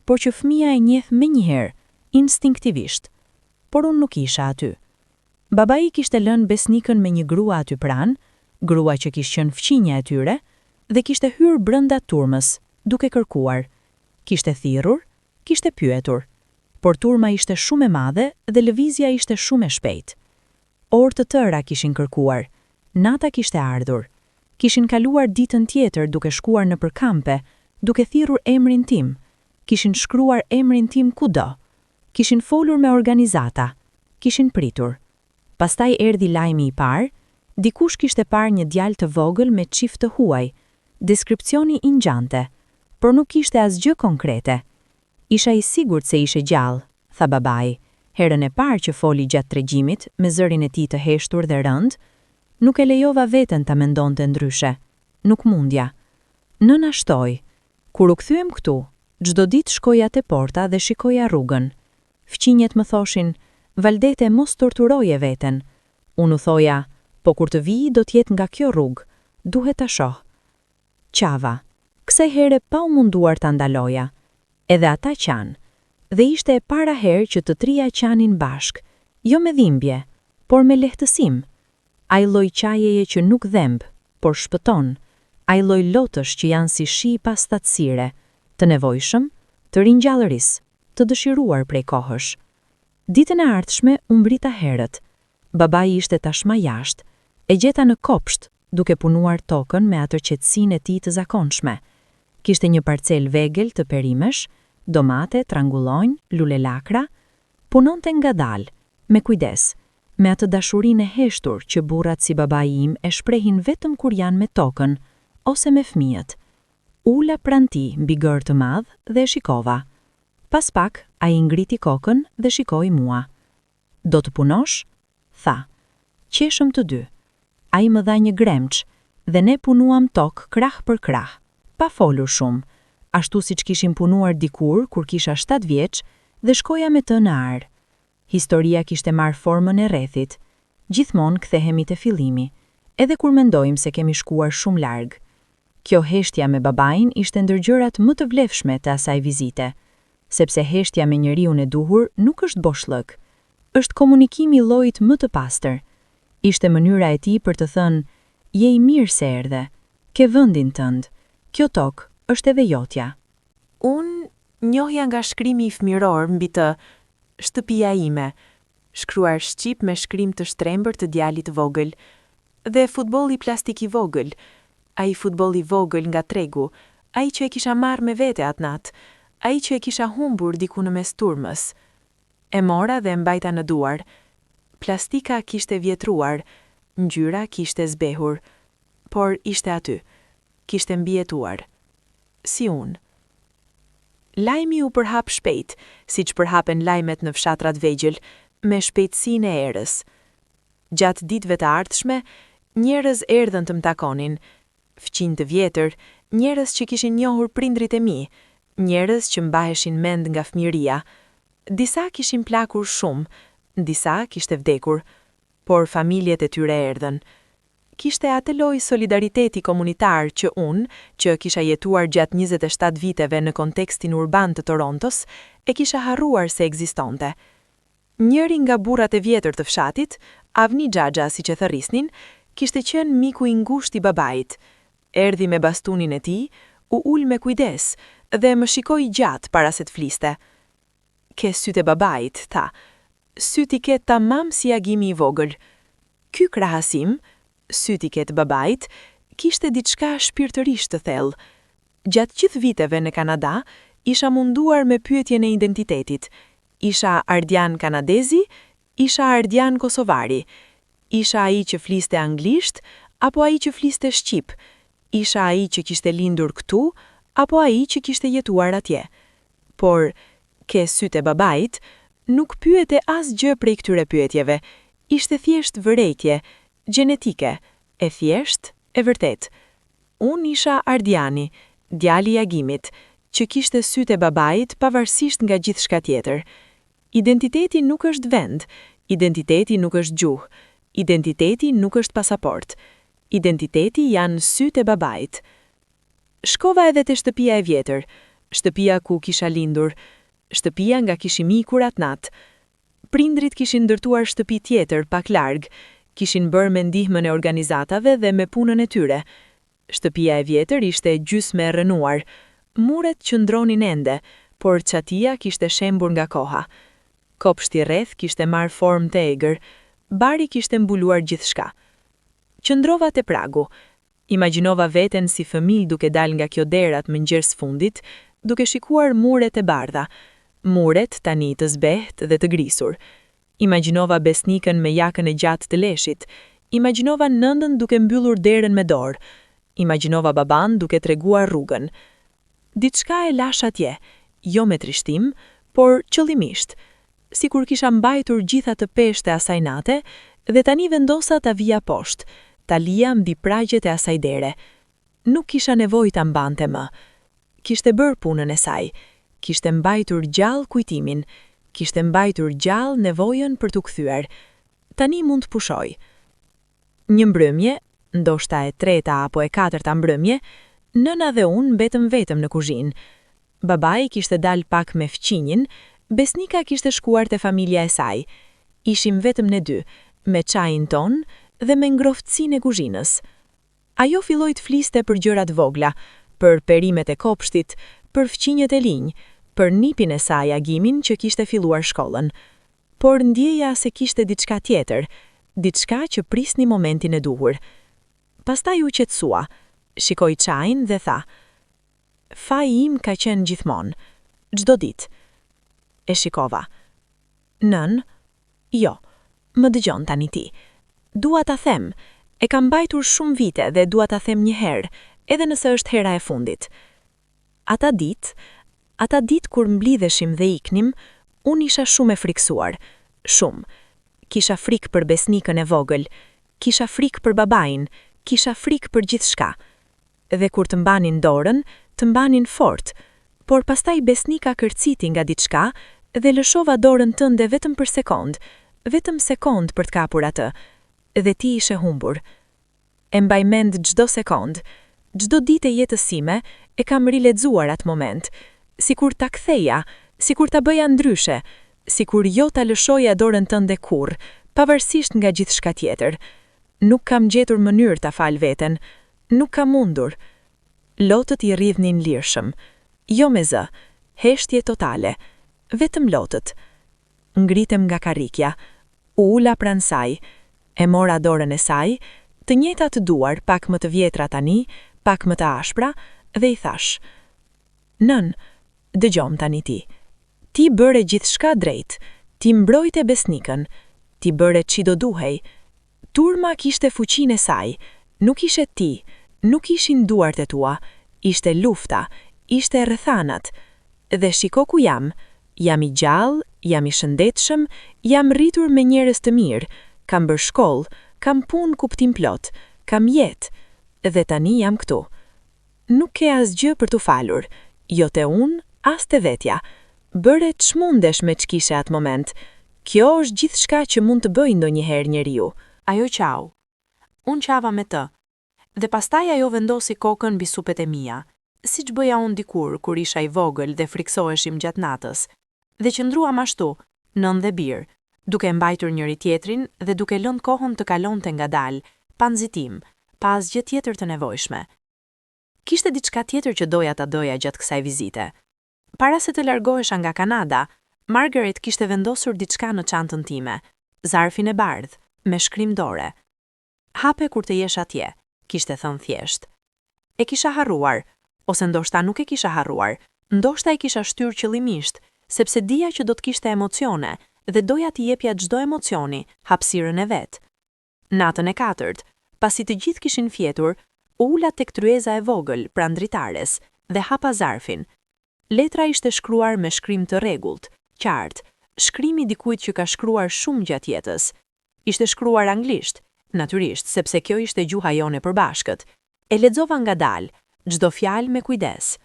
Speaker 1: por që fëmia e njeh menjëherë, instinktivisht. Por unë nuk isha aty. Babai kishte lënë besnikën me një grua aty pranë, grua që kishte qenë fqinja e tyre, dhe kishte hyrë brenda turmës, duke kërkuar. Kishte thirrur, kishte pyetur. Por turma ishte shumë e madhe dhe lëvizja ishte shumë e shpejtë. Orë të tëra kishin kërkuar, nata kishte ardhur. Kishin kaluar ditën tjetër duke shkuar në përkampe, duke thirrur emrin tim. Kishin shkruar emrin tim kudo. Kishin folur me organizata. Kishin pritur. Pastaj erdhi lajmi i parë, dikush kishte parë një djalë të vogël me çift të huaj. Deskripcioni i ngjante, por nuk kishte asgjë konkrete. Isha i sigurt se ishe gjallë, tha babai, herën e parë që foli gjatë tregjimit me zërin e tij të heshtur dhe rënd, nuk e lejova veten ta mendonte ndryshe.
Speaker 3: nuk mundja. Nëna shtoi. Kur u kthyem këtu, çdo ditë shkoja te porta dhe shikoja rrugën. Fqinjet më thoshin, Valdete mos torturoje veten. Unë u thoja, po kur të vijë do t'jetë nga kjo rrugë, duhet ta shoh. Qava. Kësaj here pa u munduar ta ndaloja. Edhe ata qanë. Dhe ishte e para herë që të trija qanin bashk, jo me dhimbje, por me lehtësim. Ai lloj qajeje që nuk dhemb, por shpëton. Ai lloj lotësh që janë si shi pas statësire, të nevojshëm, të ringjallërisë, të dëshiruar prej kohësh. Ditën e ardhshme u mbrita herët. Babai ishte tashmë jashtë, e gjeta në kopsht, duke punuar tokën me atë qetësinë e tij të zakonshme. Kishte një parcel vegël të perimesh, domate, trangullonj, lule lakra, punonte ngadalë, me kujdes, me atë dashurinë e heshtur që burrat si babai im e shprehin vetëm kur janë me tokën ose me fëmijët. Ula pranë tij mbi gërë të madh dhe e shikova. Pas pak, ai ngriti kokën dhe shikoi mua. Do të punosh? Tha. Qeshëm të dy. Ai më dha një gremç dhe ne punuam tokë krah për krah, pa folur shumë, ashtu siç kishim punuar dikur kur kisha 7 vjeç dhe shkoja me të në ar. Historia kishte marrë formën e rrethit. Gjithmonë kthehemi te fillimi, edhe kur mendojmë se kemi shkuar shumë larg. Kjo heshtja me babain ishte ndër gjërat më të vlefshme të asaj vizite, sepse heshtja me njeriun e duhur nuk është boshllëk. Është komunikimi i llojit më të pastër. Ishte mënyra e tij për të thënë, je i mirë se erdhe, ke vendin tënd, kjo tokë është edhe jotja.
Speaker 2: Unë njohja nga shkrimi i fëmiror mbi të shtëpia ime, shkruar shqip me shkrim të shtrembër të djalit vogël, dhe futbolli plastik i vogël, ai futbolli vogël nga tregu, ai që e kisha marrë me vete atë natë, ai që e kisha humbur diku në mes turmës. E mora dhe mbajta në duar. Plastika kishte vjetruar, ngjyra kishte zbehur, por ishte aty, kishte mbijetuar. Si unë. Lajmi u përhap shpejt, siç përhapen lajmet në fshatrat vegjël, me shpejtësinë e erës. Gjatë ditëve të ardhshme, njerëz erdhën të më takonin, fqinj të vjetër, njerëz që kishin njohur prindrit e mi, njerëz që mbaheshin mend nga fëmijëria. Disa kishin plakur shumë, disa kishte vdekur, por familjet e tyre erdhën. Kishte atë lloj solidariteti komunitar që unë, që kisha jetuar gjatë 27 viteve në kontekstin urban të Torontos, e kisha harruar se ekzistonte. Njëri nga burrat e vjetër të fshatit, Avni Xhaxha siç e thërrisnin, kishte qenë miku i ngushtë i babait. Erdhi me bastunin e tij, u ul me kujdes dhe më shikoi gjatë para se të fliste. Ke sytë e babait, tha. Syti ke tamam si agimi i vogël. Ky krahasim, syti ke të babait, kishte diçka shpirtërisht të thellë. Gjatë gjithë viteve në Kanada, isha munduar me pyetjen e identitetit. Isha ardian kanadezi, isha ardian kosovari. Isha ai që fliste anglisht, apo ai që fliste shqip. Isha ai që kishte lindur këtu, apo ai që kishte jetuar atje. Por, ke sytë e babait, nuk pyete asgjë prej këtyre pyetjeve. Ishte thjesht vërejtje, gjenetike, e thjesht, e vërtet. Unë isha ardiani, djali i agimit, që kishte sytë e babait pavarësisht nga gjithçka tjetër. Identiteti nuk është vend, identiteti nuk është gjuhë, identiteti nuk është pasaport. Identiteti janë sytë e babait. Shkova edhe te shtëpia e vjetër, shtëpia ku kisha lindur, shtëpia nga kishim ikur atë natë. Prindrit kishin ndërtuar shtëpi tjetër pak larg, kishin bërë me ndihmën e organizatave dhe me punën e tyre. Shtëpia e vjetër ishte gjysmë e rrënuar, muret qëndronin ende, por çatia kishte shembur nga koha. Kopshti rreth kishte marrë formë të egër, bari kishte mbuluar gjithçka. Qëndrova te pragu. Imagjinova veten si fëmijë duke dal nga kjo derat mëngjes fundit, duke shikuar muret e bardha, muret tani të zbehtë dhe të grisur. Imagjinova besnikën me jakën e gjatë të leshit, imagjinova nëndën duke mbyllur derën me dorë, imagjinova baban duke treguar rrugën. Diçka e lash atje, jo me trishtim, por qëllimisht, sikur kisha mbajtur gjitha të peshët e asaj nate dhe tani vendosa ta vija poshtë, ta lija mbi pragjet e asaj dere.
Speaker 3: Nuk kisha nevojë ta mbante më. Kishte bërë punën e saj. Kishte mbajtur gjallë kujtimin. Kishte mbajtur gjallë nevojën për t'u kthyer. Tani mund të pushoj. Një mbrëmje, ndoshta e treta apo e katërta mbrëmje, nëna dhe unë mbetëm vetëm në kuzhinë. Babai kishte dalë pak me fqinjin, Besnika kishte shkuar te familja e saj. Ishim vetëm ne dy, me çajin ton dhe me ngroftësinë e kuzhinës. Ajo filloi të fliste për gjërat vogla, për perimet e kopshtit, për fqinjet e linj, për nipin e saj Agimin që kishte filluar shkollën. Por ndjeja se kishte diçka tjetër, diçka që prisni momentin e duhur. Pastaj u qetësua, shikoi çajin dhe tha: "Faji im ka qenë gjithmonë, çdo ditë." E shikova. "Nën, jo, më dëgjon tani ti. Dua ta them, e kam mbajtur shumë vite dhe dua ta them një herë, edhe nëse është hera e fundit. Ata ditë kur mblidheshim dhe iknim, unë isha shumë e friksuar, shumë. Kisha frikë për Besnikën e vogël, kisha frikë për babain, kisha frikë për gjithçka. Dhe kur të mbanin dorën, të mbanin fort, por pastaj Besnika kërciti nga diçka dhe lëshova dorën tënde vetëm për sekond për të kapur atë, dhe ti ishe humbur. E mbaj mend çdo sekond, çdo ditë e jetës sime e kam rilexuar atë moment, sikur ta ktheja, sikur ta bëja ndryshe, sikur jo ta lëshoja dorën tënde kurrë, pavarësisht nga gjithçka tjetër. Nuk kam gjetur mënyrë ta fal veten, nuk kam mundur. Lotët i rridhnin lirshëm, jo me zë, heshtje totale, vetëm lotët. Ngritem nga karrikja, u ula pranë saj, e mora dorën e saj, të njëjtat duar, pak më të vjetra tani, pak më të ashpra, dhe i thash: "Nën, dëgjom tani ti. Ti bëre gjithçka drejt, ti mbrojte Besnikën, ti bëre çdo duhej. Turma kishte fuqinë e saj, nuk ishe ti, nuk ishin duart e tua, ishte lufta, ishte rrethanat. Dhe shiko ku jam i gjallë, jam i shëndetshëm, jam rritur me njerëz të mirë, kam bërë shkollë, kam punë kuptim plot, kam jetë, dhe tani jam këtu. Nuk ke asgjë për t'u falur, jo te unë, as te vetja. Bëre ç'mundesh me ç'kishe atë moment. Kjo është gjithçka që mund të bëjë ndonjëherë njeriu."
Speaker 2: Ajo qau. Unë qava me të. Dhe pastaj ajo vendosi kokën mbi supet e mia, siç bëja unë dikur kur isha i vogël dhe friksoheshim gjatë natës. Dhe qëndruam ashtu, nën dhe bir, duke mbajtur njëri tjetrin dhe duke lënë kohën të kalonte ngadalë, pa nxitim, pa asgjë tjetër të nevojshme. Kishte diçka tjetër që doja ta doja gjatë kësaj vizite. Para se të largohesha nga Kanada, Margaret kishte vendosur diçka në çantën time, zarfin e bardhë, me shkrim dore. "Hape kur të jesh atje", kishte thënë thjesht. E kisha harruar, ose ndoshta nuk e kisha harruar, ndoshta e kisha shtyr qëllimisht, sepse dija që do të kishte emocione dhe doja t'i jepja çdo emocioni hapësirën e vet. Natën e katërt, pasi të gjithë kishin fjetur, u ula tek tryeza e vogël pranë dritares dhe hapa zarfin. Letra ishte shkruar me shkrim të rregullt, qartë, shkrimi dikujt që ka shkruar shumë gjatë jetës. Ishte shkruar anglisht, natyrisht, sepse kjo ishte gjuha jone e përbashkët. E lexova ngadalë, çdo fjalë me kujdes.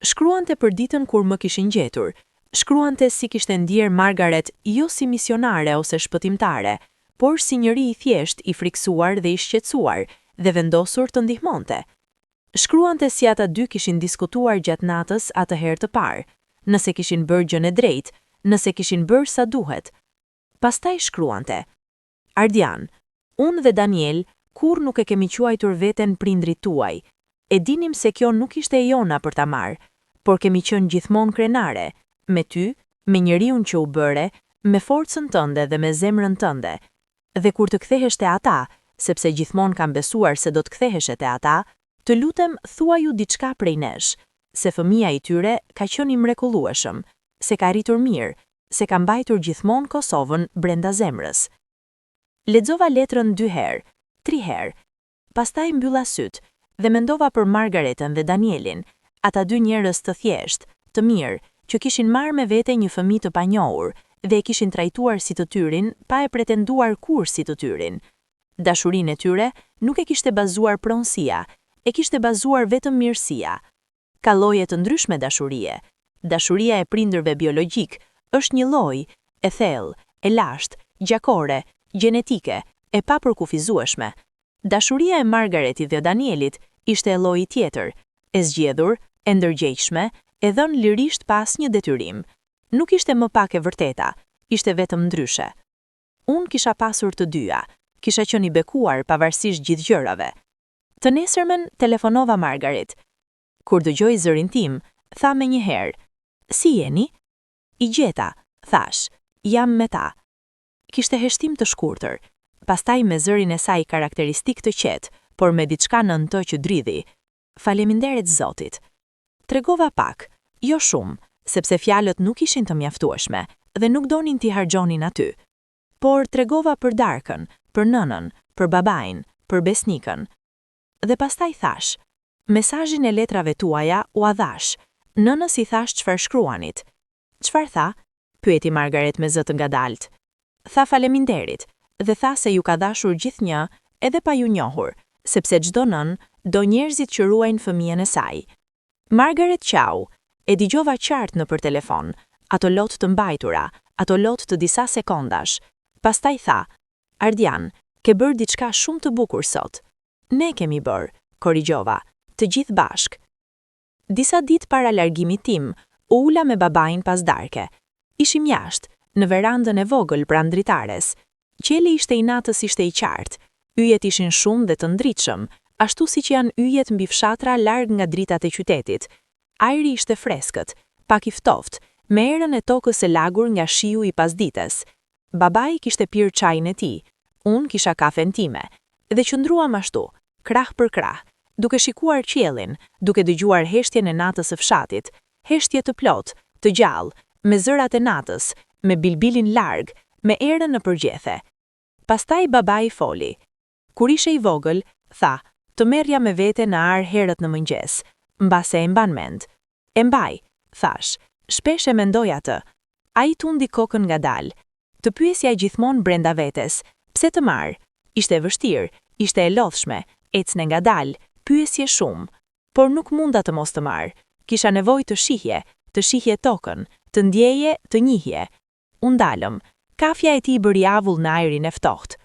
Speaker 2: Shkruante për ditën kur më kishin gjetur, shkruante si kishte ndier Margaret jo si misionare ose shpëtimtare, por si njëri i thjesht, i friksuar dhe i shqetësuar, dhe vendosur të ndihmonte. Shkruante si ata dy kishin diskutuar gjatë natës atëherë të parë, nëse kishin bërë gjën e drejtë, nëse kishin bërë sa duhet. Pastaj shkruante: "Ardian, unë dhe Daniel kur nuk e kemi quajtur veten prindrit tuaj. E dinim se kjo nuk ishte e jona për ta marrë, por kemi qenë gjithmonë krenare, me ty, me njeriun që u bëre, me forcën tënde dhe me zemrën tënde. Dhe kur të kthehesh te ata, sepse gjithmonë kam besuar se do të ktheheshe te ata, të lutem thua ju diçka prej nesh, se fëmia i tyre ka qenë i mrekullueshëm, se ka rritur mirë, se ka mbajtur gjithmonë Kosovën brenda zemrës." Lexova letrën 2 herë, 3 herë. Pastaj mbylla syt dhe mendova për Margaretën dhe Danielin, ata dy njerëz të thjeshtë, të mirë, që kishin marrë me vete një fëmijë të panjohur dhe e kishin trajtuar si të tyrin pa e pretenduar kur si të tyrin. Dashurinë e tyre nuk e kishte bazuar pronësia,
Speaker 3: e kishte bazuar vetëm mirësia. Ka lloje të ndryshme dashurie. Dashuria e prindërve biologjik është një lloj, e thellë, e lashtë, gjakore, gjenetike, e papërkufizueshme. Dashuria e Margaretit dhe Danielit ishte e lloji tjetër, e zgjedhur, e ndërgjegjshme, e dhënë lirisht pas një detyrim. Nuk ishte më pak e vërteta, ishte vetëm ndryshe. Unë kisha pasur të dyja, kisha qenë i bekuar pavarësisht gjithë gjërave. Të nesërmen telefonova Margaret. Kur dëgjoi zërin tim, tha menjëherë: "Si jeni?" "I gjeta," thash, "jam me ta." Kishte heshtim të shkurtër, pastaj me zërin e saj karakteristik të qetë, por me diçka nën to që dridhi. "Faleminderit Zotit." Tregova pak, jo shumë, sepse fjalët nuk ishin të mjaftueshme dhe nuk donin t'i harxhonin aty. Por tregova për Darkën, për nënën, për babain, për besnikën. Dhe pastaj thash: "Mesazhin e letrave tuaja u adhash. Nënës i thash çfarë shkruanit." "Çfarë tha?" pyeti Margaret me zë të ngadalt. "Tha faleminderit dhe tha se ju ka dashur gjithnjë edhe pa ju njohur, sepse çdo nën do njerëzit që ruajnë fëmijën e saj." Margaret qau, e dëgjova qartë nëpër telefon, ato lot të mbajtura, ato lot të disa sekondash. Pastaj tha: "Ardian, ke bërë diçka shumë të bukur sot." "Ne kemi bërë," korrigjova, "të gjithë bashk." Disa ditë para largimit tim, u ula me babain pas darke. Ishim jashtë, në verandën e vogël pranë dritares. Qielli ishte i natës ishte i qartë, yjet ishin shumë dhe të ndritshëm, ashtu siç janë yjet mbi fshatra larg nga dritat e qytetit. Ajri ishte freskët, pak i ftoftë, me erën e tokës e lagur nga shiu i pasdites. Babai kishte pirë çajin e tij, unë kisha kafen time, dhe qëndruam ashtu, krah për krah, duke shikuar qiellin, duke dëgjuar heshtjen e natës së fshatit, heshtje të plotë, të gjallë, me zërat e natës, me bilbilin larg, me erën në përgjethe. Pastaj babai foli. Kur ishe i vogël, tha: "Të merrja me vete në ar herët në mëngjes, mbase e mban mend." "E mbaj," thash, "shpesh e mendoj atë." Ai tundi kokën ngadalë. Të pyesja gjithmonë brenda vetes: "Pse të marr?" Ishte e vështirë, ishte e lodhshme, ecne ngadalë, pyesje shumë, por nuk munda të mos të marr. Kisha nevojë të shihje tokën, të ndjeje, të njihje. Unë dalëm, kafja e tij bëri avull në ajrin e ftohtë.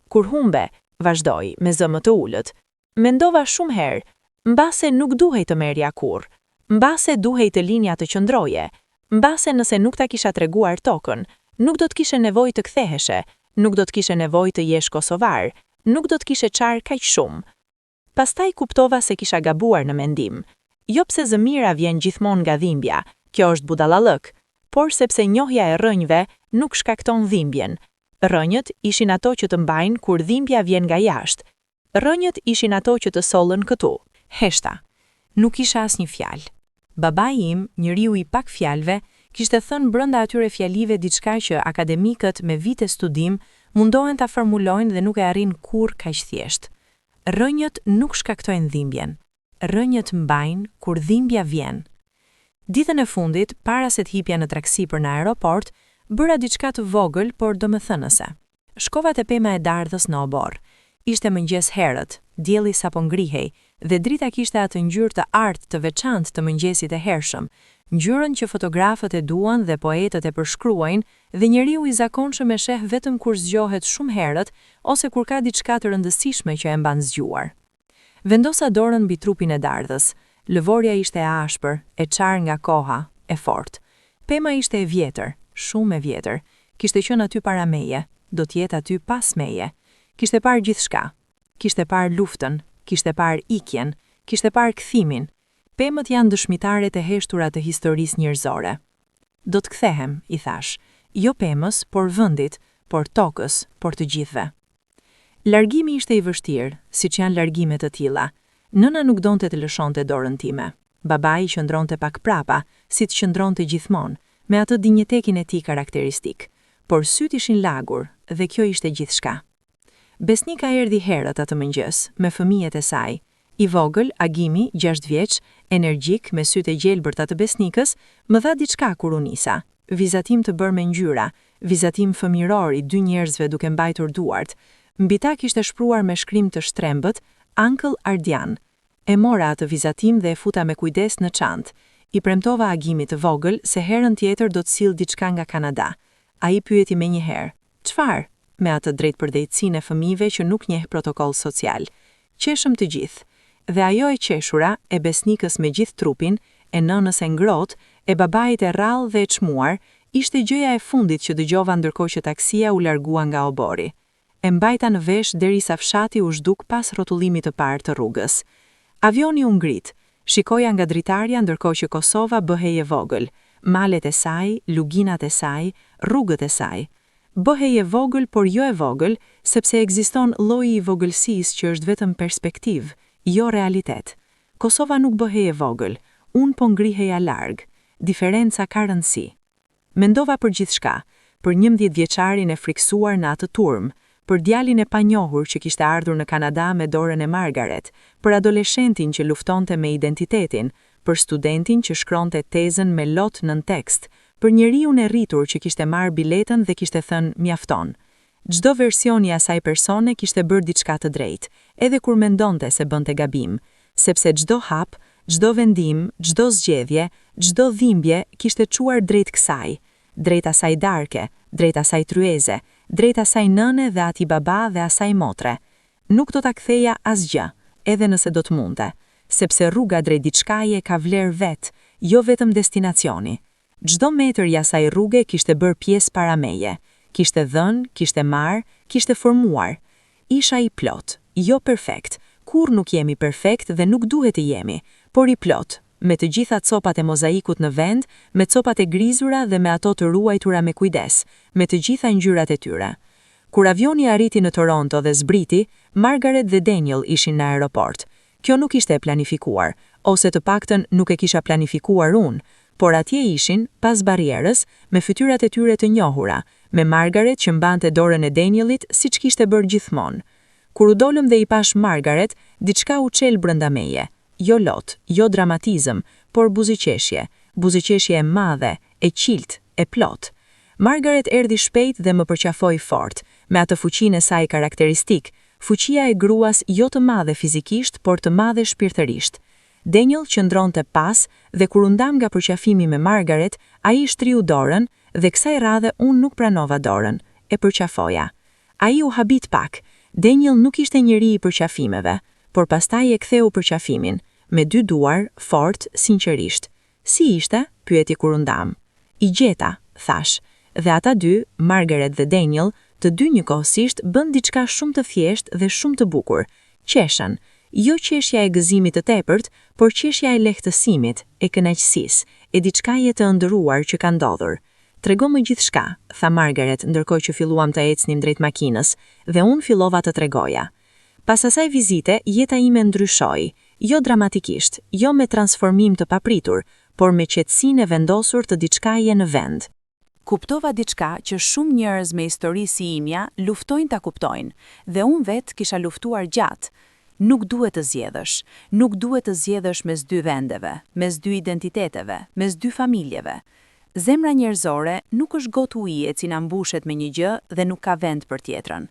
Speaker 3: Kur humbe, vazhdoi me zë më të ulët. Mendova shumë herë, mbase nuk duhej të merrja kurrë, mbase duhej të linja të qëndroje, mbase nëse nuk ta kisha treguar tokën, nuk do të kishe nevojë të ktheheshe, nuk do të kishe nevojë të jesh kosovar, nuk do të kishe çar kaq shumë. Pastaj kuptova se kisha gabuar në mendim. Jo pse zëmira vjen gjithmonë nga dhimbja, kjo është budallallëk, por sepse njohja e rrënjve nuk shkakton dhimbjen. Rrënjët ishin ato që të mbajnë kur dhimbja vjen nga jashtë. Rrënjët ishin ato që të sollën këtu. Heshta. Nuk isha asnjë fjalë. Babai im, njeriu i pak fjalëve, kishte thënë brenda atyre fjalive diçka që akademikët me vite studim mundohen ta formulojnë dhe nuk e arrin kurrë kaq thjesht. Rrënjët nuk shkaktojnë dhimbjen. Rrënjët mbajnë kur dhimbja vjen. Ditën e fundit, para se të hipja në taksi për në aeroport, bëra diçka të vogël, por domethënëse. Shkova te pema e dardhës në obor. Ishte mëngjes herët, dielli sapo ngrihej dhe drita kishte atë ngjyrë të artë të veçantë të mëngjesit e hershëm, ngjyrën që fotografët e duan dhe poetët e përshkruajnë dhe njeriu i zakonshëm e sheh vetëm kur zgjohet shumë herët ose kur ka diçka të rëndësishme që e mban zgjuar. Vendosa dorën mbi trupin e dardhës. Lëvorja ishte e ashpër, e çar nga koha, e fortë. Pema ishte e vjetër, shumë e vjetër. Kishte qenë aty para meje, do të jetë aty pas meje. Kishte parë gjithçka. Kishte parë luftën, kishte parë ikjen, kishte parë kthimin. Pemët janë dëshmitare të heshtura të historisë njerëzore. Do të kthehem, i thash. Jo pemës, por vendit, por tokës, por të gjithëve. Largimi ishte i vështirë, siç janë largime të tilla. Nëna nuk donte të lëshonte dorën time. Babai qëndronte pak prapa, si të qëndronte gjithmonë, me atë dinjitetin e tij karakteristik. Por syt ishin lagur dhe kjo ishte gjithçka. Besnika erdhi herët atë mëngjes, me fëmijët e saj. I vogël, Agimi, 6 vjeç, energjik, me sytë e gjelbërt të besnikës, më dha diçka kur u nisa. Vizatim të bërë me ngjyra, vizatim fëmijëror i 2 njerëzve duke mbajtur duart. Mbi ta kishte shkruar me shkrim të shtrembët, Uncle Ardian.
Speaker 2: E mora atë vizatim dhe e futa me kujdes në çantë. I premtova agimit të vogël se herën tjetër do të sill diçka nga Kanada. Ai pyeti menjëherë: "Çfarë?" me atë drejtpërdrejtësinë e fëmijëve që nuk njeh protokoll social. Qeshëm të gjithë. Dhe ajo e qeshura, e besnikës me gjithë trupin, e nënës e ngrohtë, e babait e rrallë dhe e çmuar, ishte gjëja e fundit që dëgjova ndërkohë që taksia u largua nga obori. E mbajta në vesh derisa fshati u zhduk pas rrotullimit të parë të rrugës. Avioni u ngrit. Shikoja nga dritarja ndërkohë që Kosova bëhej e vogël, malet e saj, luginat e saj, rrugët e saj. Bëhej e vogël, por jo e vogël, sepse ekziston lloji i vogëlsisë që është vetëm perspektivë, jo realitet. Kosova nuk bëhej e vogël, unë po ngriheja larg. Diferenca ka rëndësi. Mendova për gjithçka, për 11 vjeçarin e friksuar në atë turm, për djalin e panjohur që kishte ardhur në Kanada me dorën e Margaret, për adoleshentin që luftonte me identitetin, për studentin që shkronte tezën me lot nën tekst, për njeriun e rritur që kishte marrë biletën dhe kishte thënë mjafton. Çdo versioni i asaj persone kishte bërë diçka të drejtë, edhe kur mendonte se bënte gabim, sepse çdo hap, çdo vendim, çdo zgjedhje, çdo dhimbje kishte çuar drejt kësaj, drejt asaj darke, drejt asaj tryeze, drejt asaj nëne dhe ati baba dhe asaj motre. Nuk do ta ktheja asgjë, edhe nëse do të munte, sepse rruga drejt diçkaje ka vlerë vetë, jo vetëm destinacioni. Çdo metër i asaj rruge kishte bërë pjesë para meje, kishte dhënë, kishte marrë, kishte formuar. Isha i plot, jo perfekt, kur nuk jemi perfekt dhe nuk duhet të jemi, por i plot, me të gjitha copat e mozaikut në vend, me copat e grizura dhe me ato të ruajtura me kujdes, me të gjitha ngjyrat e tyre. Kur avioni arriti në Toronto dhe zbriti, Margaret dhe Daniel ishin në aeroport. Kjo nuk ishte e planifikuar, ose të paktën nuk e kisha planifikuar unë, por atje ishin, pas barrierës, me fytyrat e tyre të njohura, me Margaret që mbante dorën e Danielit siç kishte bërë gjithmonë. Kur u dolëm dhe i pash Margaret, diçka u çel brenda meje. Jo lot, jo dramatizëm, por buzëqeshje e madhe, e qilt, e plot. Margaret erdhi shpejt dhe më përqafoi fort, me atë fuqinë e saj karakteristik, fuqia e gruas jo të madhe fizikisht, por të madhe shpirtërisht. Daniel qëndronte pas dhe kur u ndam nga përqafimi me Margaret, ai shtriu dorën dhe kësaj radhe unë nuk pranova dorën, e përqafoja. Ai u habit pak. Daniel nuk ishte njeri i përqafimeve, por pastaj e ktheu përqafimin, me dy duar, fort, sinqerisht. Si ishte? Pyeti kur u ndam. I gjeta, thash, dhe ata dy, Margaret dhe Daniel, të dy njëkohësisht bën diçka shumë të thjeshtë dhe shumë të bukur. Qeshën, jo qeshja e gëzimit të tepërt, por qeshja e lehtësimit, e kënaqësisë, e diçkaje të ëndëruar që ka ndodhur. Trego më gjithçka, tha Margaret ndërkohë që filluam të ecnim drejt makinës, dhe unë fillova të tregoja. Pas asaj vizite, jeta ime ndryshoi, jo dramatikisht, jo me transformim të papritur, por me qetësinë e vendosur të diçkaje në vend.
Speaker 1: Kuptova diçka që shumë njerëz me histori si imja luftojnë ta kuptojnë, dhe unë vetë kisha luftuar gjatë. Nuk duhet të zgjedhësh, nuk duhet të zgjedhësh mes dy vendeve, mes dy identiteteve, mes dy familjeve. Zemra njerëzore nuk është gotë uji e cila mbushet me një gjë dhe nuk ka vend për tjetrën.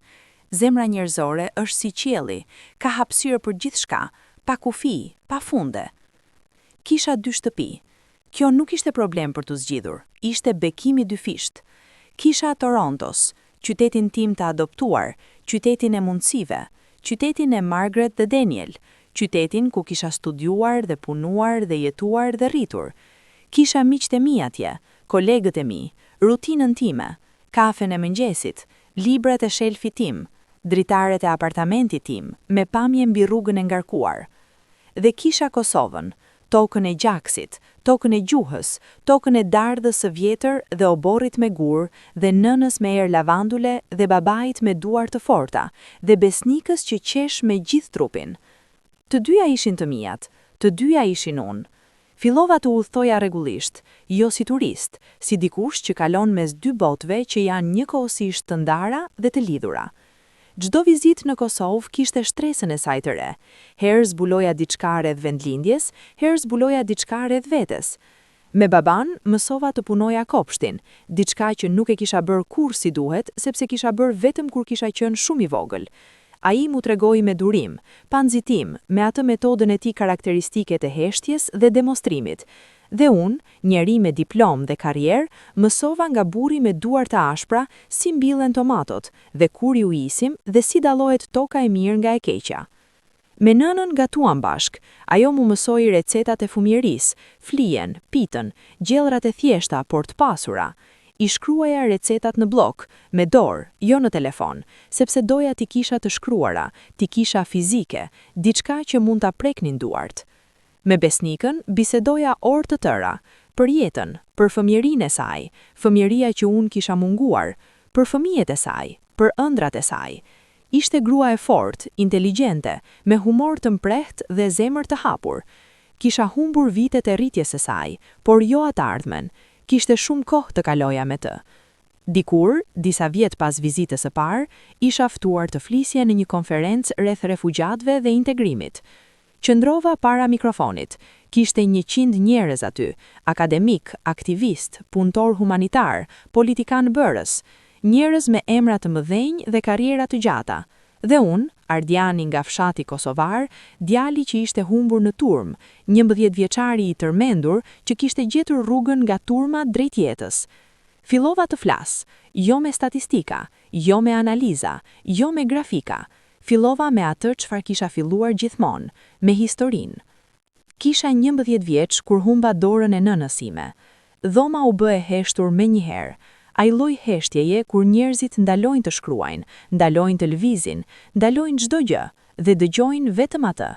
Speaker 1: Zemra njerëzore është si qielli, ka hapësirë për gjithçka, pa kufi, pa funde. Kisha dy shtëpi. Kjo nuk ishte problem për të zgjidhur, ishte bekimi dyfisht. Kisha Torontos, qytetin tim të adoptuar, qytetin e mundësive, qytetin e Margaret dhe Daniel, qytetin ku kisha studiuar dhe punuar dhe jetuar dhe rritur. Kisha miqtë e mi atje, kolegët e mi, rutinën time, kafen e mëngjesit, librat e shelfit tim, dritaret e apartamentit tim, me pamje mbi rrugën e ngarkuar. Dhe kisha Kosovën, tokën e gjaksit, tokën e gjuhës, tokën e dardhës së vjetër dhe oborrit me gur, dhe nënës me erë lavandule dhe babait me duar të forta, dhe besnikës që qesh me gjithë trupin. Të dyja ishin të mijat, të dyja ishin unë. Fillova të udhtoja rregullisht, jo si turist, si dikush që kalon mes dy botëve që janë njëkohësisht të ndara dhe të lidhura. Çdo vizitë në Kosovë kishte shtresën e saj të re. Herë zbuloja diçka rreth vendlindjes, herë zbuloja diçka rreth vetes. Me baban mësova të punoja kopshtin, diçka që nuk e kisha bërë kurrë si duhet, sepse kisha bërë vetëm kur kisha qenë shumë i vogël.
Speaker 3: Ai mu tregoi me durim, pa nxitim, me atë metodën e tij karakteristike të heshtjes dhe demonstrimit. Dhe unë, njeri me diplom dhe karrierë, mësova nga burri me duar të ashpra si mbillen tomatot dhe kur ju isim dhe si dallohet toka e mirë nga e keqja. Me nënën gatuam bashk, ajo mu mësoi recetat e fëmijërisë, flijen, pitën, gjellrat e thjeshta por të pasura. I shkruaja recetat në blok, me dorë, jo në telefon, sepse doja t'i kisha të shkruara, t'i kisha fizike, diçka që mund ta preknin duart. Me besnikën, bisedoja orë të tëra, për jetën, për fëmijërinë e saj, fëmijëria që unë kisha munguar, për fëmijët e saj, për ëndrat e saj. Ishte grua e fortë, inteligjente, me humor të mprehtë dhe zemër të hapur. Kisha humbur vitet e rritjes së saj, por jo atë ardhmen. Kishte shumë kohë të kaloja me të. Dikur, disa vjet pas vizitës së parë, isha ftuar të flisje në një konferencë rreth refugjatëve dhe integrimit. Qëndrova para mikrofonit. Kishte 100 njerëz aty, akademik, aktivist, punëtor humanitar, politikan bërës, njerëz me emra të mëdhenj dhe karriera të gjata. Dhe unë, ardiani nga fshati kosovar, djali që ishte humbur në turm, 11 vjeçari i tërmendur që kishte gjetur rrugën nga turma drejt jetës. Fillova të flas, jo me statistika, jo me analiza, jo me grafika. Fillova me atë çfarë kisha filluar gjithmonë, me historinë. Kisha 11 vjeç kur humba dorën e nënës sime. Dhoma u bë e heshtur menjëherë. Ai lloj heshtjeje kur njerëzit ndalojnë të shkruajnë, ndalojnë të lëvizin, ndalojnë çdo gjë dhe dëgjojnë vetëm atë.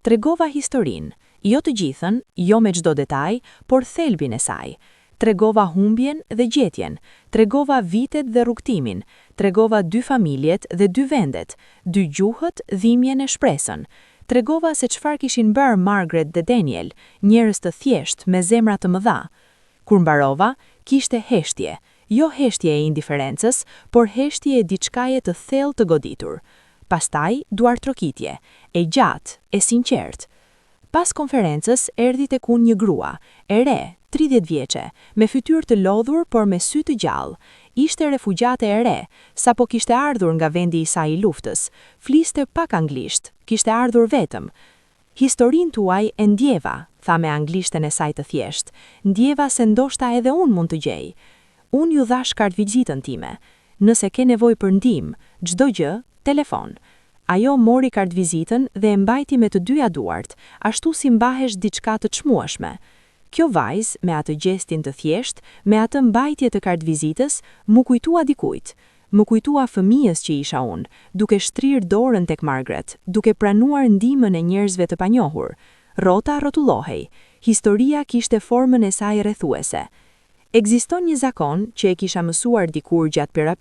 Speaker 3: Tregova historinë, jo të gjithën, jo me çdo detaj, por thelbin e saj. Tregova humbjen dhe gjetjen, tregova vitet dhe rrugtimin, tregova 2 familjet dhe 2 vendet, 2 gjuhët, dhimbjen e shpresën. Tregova se çfarë kishin bërë Margaret dhe Daniel, njerëz të thjesht me zemra të mëdha. Kur mbarova, kishte heshtje, jo heshtje e indiferencës, por heshtje e diçkaje të thellë të goditur. Pastaj, duartrokitje, e gjatë, e sinqert. Pas konferencës, erdhi tek unë një grua, e re, 30 vjeçe, me fytyrë të lodhur por me sy të gjallë. Ishte refugjate e re, sapo kishte ardhur nga vendi i saj i luftës. Fliste pak anglisht, kishte ardhur vetëm. Historinë tuaj e ndjeva, tha me anglishten e saj të thjesht. Ndjeva se ndoshta edhe unë mund të gjej. Unë ju dhash kartvizitën time. Nëse ke nevojë për ndihmë, çdo gjë, telefon. Ajo mori kartvizitën dhe e mbajti me të dyja duart, ashtu si mbahesh diçka të çmueshme. Kjo vajzë, me atë gjestin të thjesht, me atë mbajtje të kartvizitës, mu kujtua dikujt. Më kujtua fëmijës që isha unë, duke shtrirë dorën tek Margaret, duke pranuar ndihmën e njerëzve të panjohur. Rrota rrotullohej. Historia kishte formën e saj rrethuese. Ekziston një zakon që e kisha mësuar dikur gjatë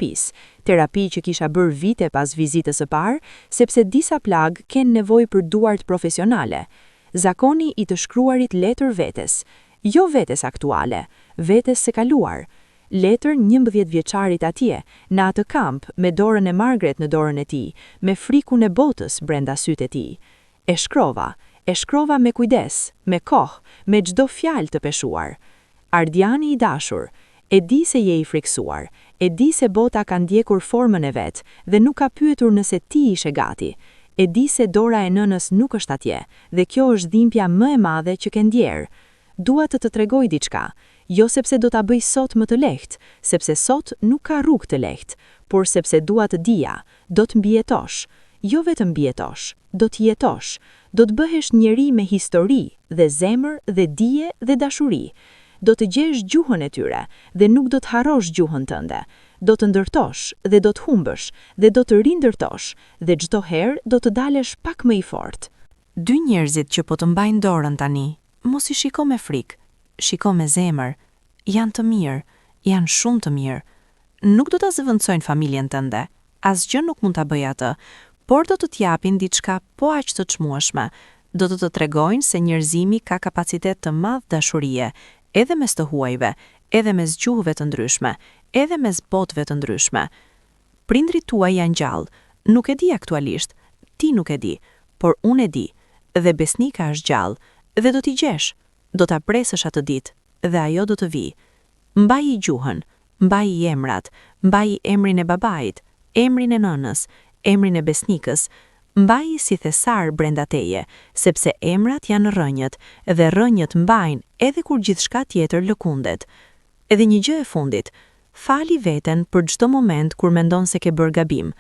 Speaker 3: terapi që kisha bërë vite pas vizitës së parë, sepse disa plag kanë nevojë për duart profesionale. Zakoni i të shkruarit letër vetes, jo vetes aktuale, vetes së kaluar. Letër 11 vjeçarit atje, në atë kamp, me dorën e Margaret në dorën e tij, me frikun e botës brenda sytë e tij. E shkrova me kujdes, me kohë, me çdo fjalë të peshuar. Ardiani i dashur, e di se je i friksuar, e di se bota ka ndjekur formën e vet dhe nuk ka pyetur nëse ti ishe gati. E di se dora e nënës nuk është atje dhe kjo është dhimbja më e madhe që ke ndjerë. Dua të tregoj diçka, jo sepse do ta bëj sot më të lehtë, sepse sot nuk ka rrugë të lehtë, por sepse dua të dija, do të mbijetosh. Jo vetëm mbijetosh, do të jetosh, do të bëhesh njeri me histori dhe zemër dhe dije dhe dashuri. Do të gjesh gjuhën e tyre dhe nuk do të harrosh gjuhën tënde. Do të ndërtosh dhe do të humbësh dhe do të rindërtosh dhe çdo herë do të dalesh pak më i fortë.
Speaker 2: 2 njerëzit që po të mbajnë dorën tani, mos i shiko me frikë, shiko me zemër. Janë të mirë, janë shumë të mirë. Nuk do ta zëvendësojnë familjen tënde, asgjë nuk mund ta bëjë atë, por do të t'japin diçka po aq të çmueshme. Do të tregojnë se njerëzimi ka kapacitet të madh dashurie, edhe mes të huajve, edhe mes gjuhëve të ndryshme, edhe mes botëve të ndryshme. Prindrit tuaj janë gjallë, nuk e di aktualisht, ti nuk e di, por unë e di, dhe besnika është gjallë, dhe do t'i gjesh, do t'a presësh atë ditë, dhe ajo do të vi. Mbaji gjuhën, mbaji emrat, mbaji emrin e babait, emrin e nënës,
Speaker 3: emrin e besnikës, mbaji si thesar brenda teje, sepse emrat janë rrënjët dhe rrënjët mbajnë edhe kur gjithçka tjetër lëkundet. Edhe një gjë e fundit, fali veten për çdo moment kur mendon se ke bërë gabim.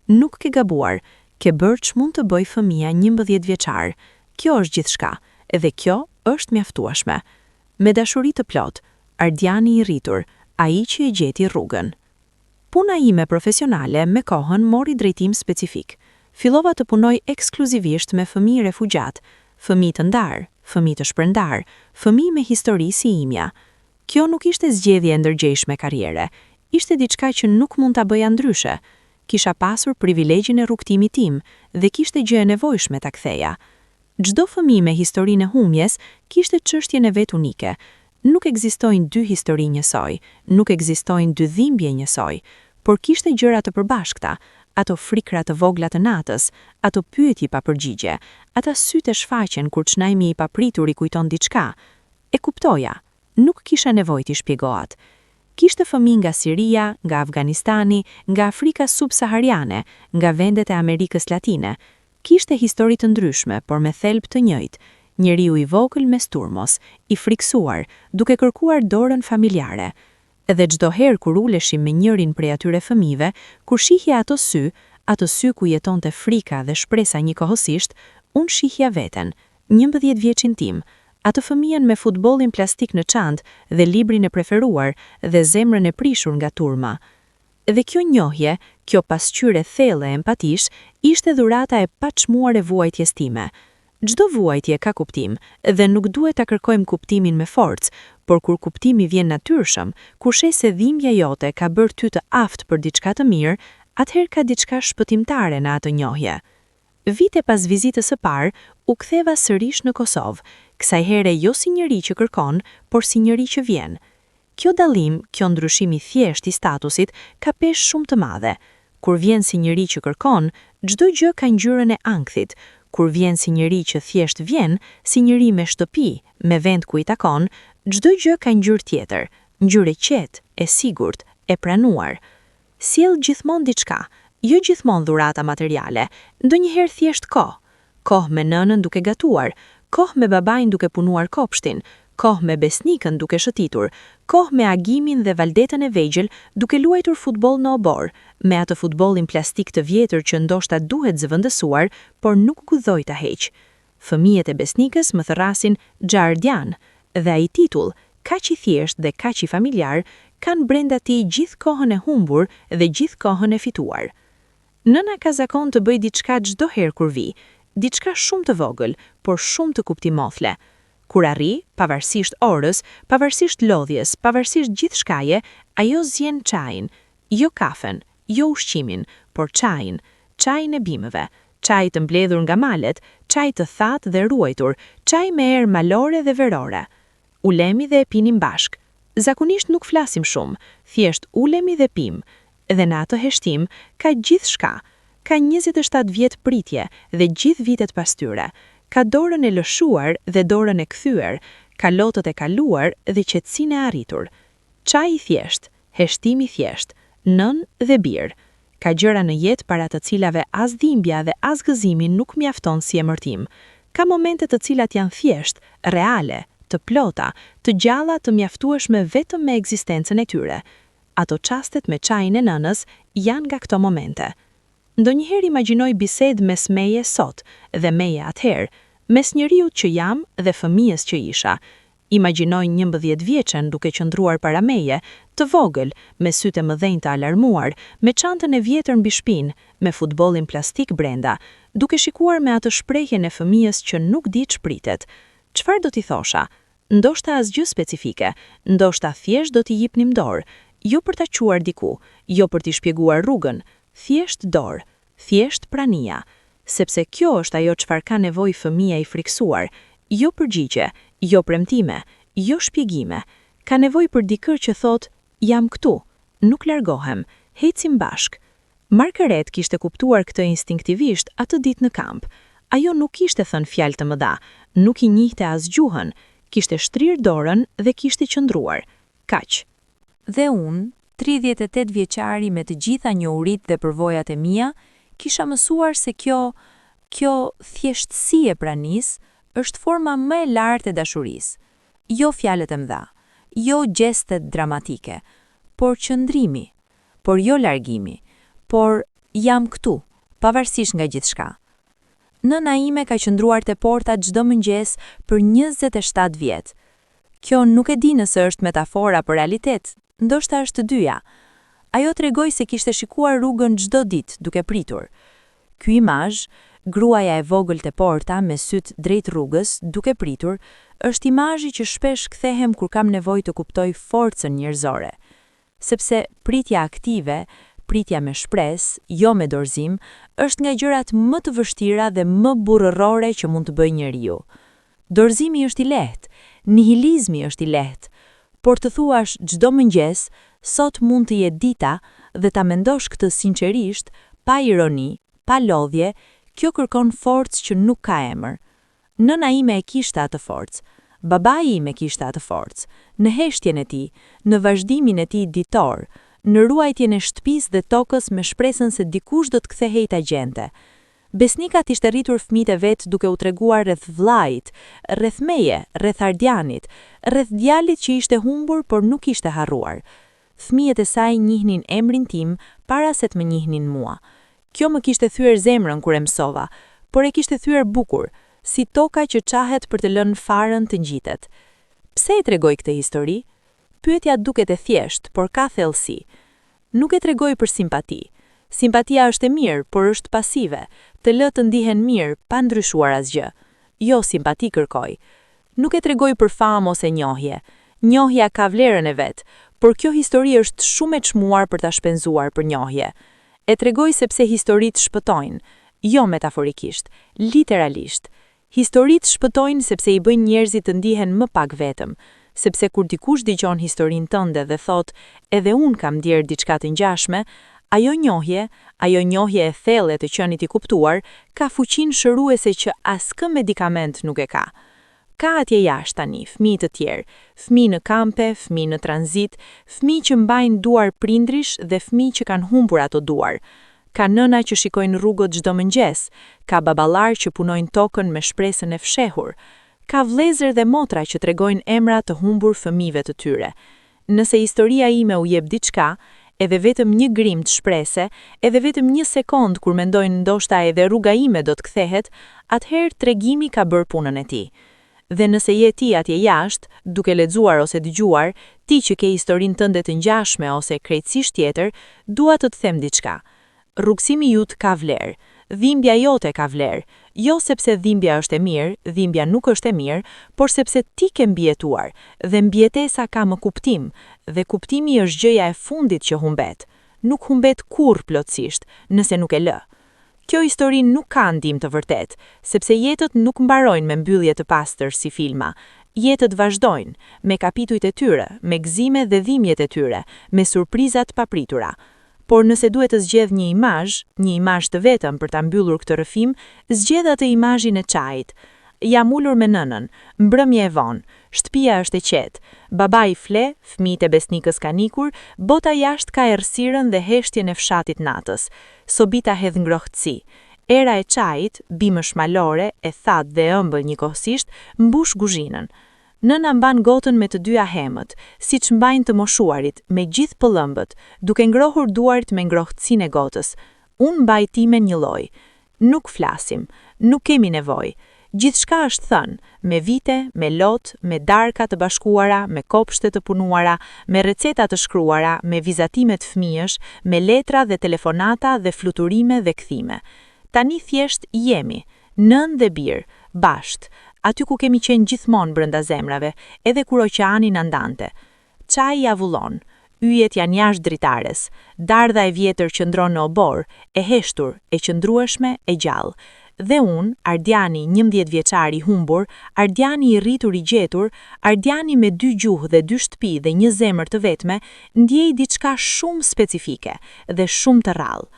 Speaker 3: Nuk ke gabuar, ke bërë ç'mund të bëj fëmia 11 vjeçar. Kjo është gjithçka, edhe kjo është mjaftueshme. Me dashuri të plot, Ardiani i rritur, ai që e gjeti rrugën. Puna ime profesionale me kohën mori drejtim specifik. Fillova të punoj ekskluzivisht me fëmijë refugjat, fëmijë të ndar, fëmijë të shpërndar, fëmijë me histori si imja. Kjo nuk ishte zgjedhje e ndërgjegjshme karriere, ishte diçka që nuk mund ta bëja ndryshe. Kisha pasur privilegjin e rrugtimit tim dhe kishte gjë e nevojshme ta ktheja. Çdo fëmijë me historinë e humjes kishte çështjen e vet unike. Nuk ekzistojnë dy histori njësoj, nuk ekzistojnë dy dhimbje njësoj, por kishte gjëra të përbashkëta, ato frikra të vogla të natës, ato pyetje pa përgjigje, ata sytë e shfaqen kur çnaimi i papritur i kujton diçka. E kuptoja, nuk kisha nevojë t'i shpjegohat. Kishte fëmijë nga Siria, nga Afganistani, nga Afrika subsahariane, nga vendet e Amerikës Latine. Kishte histori të ndryshme, por me thelb të njëjtë. Njeriu i vogël me sturmos, i friksuar, duke kërkuar dorën familjare. Edhe çdo herë kur uleshim me njërin prej atyre fëmijëve, kur shihja ato sy ku jetonte frika dhe shpresa njëkohësisht, unë shihja veten, 11 vjeçin tim, atë fëmijën me futbollin plastik në çantë dhe librin e preferuar dhe zemrën e prishur nga turma. Dhe kjo njohje, kjo pasqyrë thellë e empatish, ishte dhurata e paçmuar e vuajtjes time. Çdo vuajtje ka kuptim dhe nuk duhet ta kërkojmë kuptimin me forcë, por kur kuptimi vjen natyrshëm, kur sheh se dhimbja jote ka bërë ty të aftë për diçka të mirë, atëherë ka diçka shpëtimtare në atë njohje. Vite pas vizitës së parë, u ktheva sërish në Kosovë, kësaj here jo si njeri që kërkon, por si njeri që vjen. Kjo dallim, kjo ndryshim i thjesht i statusit, ka peshë shumë të madhe. Kur vjen si njeri që kërkon, çdo gjë ka ngjyrën e ankthit. Kur vjen si njeri që thjesht vjen, si njeri me shtëpi, me vend ku i takon, çdo gjë ka ngjyrë tjetër, ngjyrë e qetë, e sigurt, e pranuar. Sjell gjithmonë diçka, jo gjithmonë dhurata materiale, ndonjëherë thjesht kohë. Kohë me nënën duke gatuar, kohë me babain duke punuar kopshtin, kohë me besnikën duke shëtitur, kohë me agimin dhe valdetën e vegjël duke luajtur futboll në obor, me atë futbollin plastik të vjetër që ndoshta duhet zëvendësuar, por nuk guxoj ta heq. Fëmijët e besnikës më thërrasin Xhardian, dhe ai titull, kaq i thjesht dhe kaq i familjar, kanë brenda tij gjithë kohën e humbur dhe gjithë kohën e fituar. Nëna ka zakon të bëj diçka çdo herë kur vi, diçka shumë të vogël, por shumë të kuptimothle. Kur arri, pavarësisht orës, pavarësisht lodhjes, pavarësisht gjithçkaje, ajo zjen çajin, jo kafen, jo ushqimin, por çajin, çajin e bimëve, çaj të mbledhur nga malet, çaj të thatë dhe ruajtur, çaj me erë malore dhe verore. Ulemi dhe e pinim bashk. Zakonisht nuk flasim shumë, thjesht ulemi dhe pim. Dhe në atë heshtim ka gjithçka. Ka 27 vjet pritje dhe gjithë vitet pas tyre. Ka dorën e lëshuar dhe dorën e kthyer, ka lotët e kaluar dhe qetësinë e arritur. Çaj i thjesht, heshtim i thjesht, nën dhe bir. Ka gjëra në jetë para të cilave as dhimbja dhe as gëzimi nuk mjafton si emërtim. Ka momente të cilat janë thjesht, reale, të plota, të gjalla, të mjaftueshme vetëm me ekzistencën e tyre. Ato çastet me çajin e nënës janë nga këto momente. Ndonjëherë imagjinoj bisedë mes meje sot dhe meje atëherë, mes njeriut që jam dhe fëmijës që isha. Imagjinoj 11 vjeçën duke qëndruar para meje, të vogël, me sytë e mëdhenj të alarmuar, me çantën e vjetër mbi shpinë, me futbollin plastik brenda, duke shikuar me atë shprehjen e fëmijës që nuk di ç'pritet. Çfarë do t'i thosha? Ndoshta asgjë specifike, ndoshta thjesht do t'i jipnim dorë, jo për ta quar diku, jo për t'i shpjeguar rrugën, thjesht dorë, thjesht prania, sepse kjo është ajo çfarë ka nevojë fëmia i friksuar, jo përgjigje, jo premtime, jo shpjegime. Ka nevojë për dikë që thot, jam këtu, nuk largohem, hecim bashk. Margaret kishte kuptuar këtë instinktivisht atë ditë në kamp. Ajo nuk kishte thënë fjalë të mëdha, nuk i njihte as gjuhën, kishte shtrirë dorën dhe kishte qëndruar. Kaq.
Speaker 1: Dhe unë, 38 vjeçari me të gjitha njohurit dhe përvojat e mia, Kisha mësuar se kjo thjeshtësi e pranisë është forma më e lartë e dashurisë. Jo fjalët e mëdha, jo gjestet dramatike, por qëndrimi, por jo largimi, por jam këtu, pavarësisht nga gjithçka. Nëna ime ka qëndruar te porta çdo mëngjes për 27 vjet. Kjo nuk e di nëse është metafora për realitet, ndoshta është të dyja. Ajo tregoi se kishte shikuar rrugën çdo ditë duke pritur. Ky imazh, gruaja e vogël te porta me syt drejt rrugës duke pritur, është imazhi që shpesh kthehem kur kam nevojë të kuptoj forcën njerëzore. Sepse pritja aktive, pritja me shpresë, jo me dorëzim, është nga gjërat më të vështira dhe më burrërore që mund të bëjë njeriu. Dorëzimi është i lehtë, nihilizmi është i lehtë, por të thuash çdo mëngjes, sot mund të jetë dita dhe ta mendosh këtë sinqerisht, pa ironi, pa lodhje, kjo kërkon forcë që nuk ka emër. Nëna ime e kishte atë forcë, babai im e kishte atë forcë, në heshtjen e tij, në vazhdimin e tij ditor, në ruajtjen e shtëpisë dhe tokës me shpresën se dikush do të kthehej ta gjente. Besnika ishte rritur fëmijët e vet duke u treguar rreth vllait, rreth meje, rreth Ardianit, rreth djalit që ishte humbur por nuk ishte harruar. Fëmijët e saj njihnin emrin tim para se të më njihnin mua. Kjo më kishte thyer zemrën kur e mësova, por e kishte thyer bukur, si toka që qahet për të lënë farën të ngjitet. Pse e tregoj këtë histori? Pyetja duket e thjeshtë, por ka thellësi. Nuk e tregoj për simpati. Simpatia është e mirë, por është pasive, të lë të ndihen mirë, pa ndryshuar asgjë. Jo simpati kërkoj. Nuk e tregoj për famë ose njohje. Njohja ka vlerën e vet, por kjo histori është shumë e çmuar për ta shpenzuar për njohje. E tregoj sepse historitë shpëtojnë, jo metaforikisht, literalisht. Historitë shpëtojnë sepse i bëjnë njerëzit të ndihen më pak vetëm, sepse kur dikush dëgjon historinë tënde dhe thot, edhe unë kam ndier diçka të ngjashme, ajo njohje e thellë të qenit i kuptuar, ka fuqinë shëruese që askë medikament nuk e ka. Ka atje jashtë tani, fëmijë të tjerë, fëmijë në kampe, fëmijë në tranzit, fëmijë që mbajnë duar prindrish dhe fëmijë që kanë humbur ato duar. Ka nëna që shikojnë rrugët çdo mëngjes, ka baballar që punojnë tokën me shpresën e fshehur, ka vëllezër dhe motra që tregojnë emra të humbur fëmijëve të tyre. Nëse historia ime u jep diçka, edhe vetëm një grim të shprese, edhe vetëm një sekond kur mendojnë ndoshta edhe rruga ime do të kthehet, atëherë tregimi ka bërë punën e tij. Dhe nëse je ti atje jashtë, duke lexuar ose dëgjuar, ti që ke historinë tënde të ngjashme ose krejtësisht tjetër, dua të të them diçka. Rrugësimi jut ka vlerë, dhimbja jote ka vlerë, jo sepse dhimbja është e mirë, dhimbja nuk është e mirë, por sepse ti ke mbijetuar, dhe mbijetesa ka më kuptim, dhe kuptimi është gjëja e fundit që humbet. Nuk humbet kurrë plotësisht, nëse nuk e lë. Kjo histori nuk ka ndim të vërtet, sepse jetët nuk mbarojnë me mbyllje të pastër si filma. Jetët vazhdojnë, me kapitujt e tyre, me gëzime dhe dhimbjet e tyre, me surprizat papritura. Por nëse duhet të zgjedh një imazh të vetëm për ta mbyllur këtë rrëfim, zgjedh atë imazhin e çajit. Jam ulur me nënën, mbrëmje e vonë, shtëpia është e qetë, babai fle, fëmijët e besnikës kanë ikur, bota jashtë ka errësirën dhe heshtjen e fshatit natës. Sobita hedh ngrohtësi. Era e çajit, bimësh malore, e thatë dhe ëmbël njëkohësisht, mbush kuzhinën. Nëna mban gotën me të dyja hemët, siç mbajnë të moshuarit, me gjithë pëllëmbët, duke ngrohur duart me ngrohtësinë e gotës. Unë mbaj timen një lloj. Nuk flasim, nuk kemi nevojë. Gjithçka është thënë, me vite, me lot, me darka të bashkuara, me kopshte të punuara, me receta të shkruara, me vizatime të fëmijësh, me letra dhe telefonata dhe fluturime dhe kthime. Tani thjesht jemi, nën dhe bir, basht, aty ku kemi qenë gjithmonë brenda zemrave, edhe kur oqeani na ndante. Çaji avullon, yjet janë jashtë dritares, dardha e vjetër qëndron në obor, e heshtur, e qëndrueshme, e gjallë. Dhe unë, Ardiani 11 vjeçar i humbur, Ardiani i rritur i gjetur, Ardiani me 2 gjuhë dhe 2 shtëpi dhe një zemër të vetme, ndjej diçka shumë specifike dhe shumë të rrallë.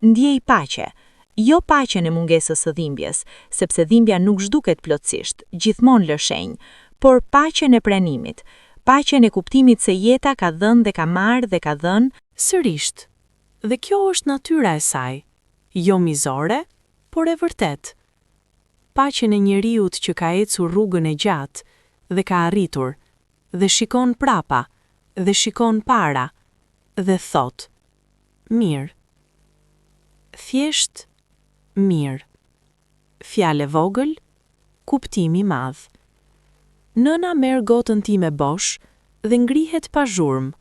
Speaker 1: Ndjej paqe. Jo paqen e mungesës së dhimbjes, sepse dhimbja nuk zhduket plotësisht, gjithmonë lë shenjë, por paqen e pranimit, paqen e kuptimit se jeta ka dhënë dhe ka marrë dhe ka dhënë
Speaker 2: sërish. Dhe kjo është natyra e saj.
Speaker 3: jo mizore, por e vërtet. Paqen e njeriut që ka ecur rrugën e gjatë dhe ka arritur, dhe shikon prapa, dhe shikon para, dhe thot, mirë. Thjesht, mirë. Fjale vogël, kuptimi madh. Nëna merr gotën time bosh dhe ngrihet pa zhurmë,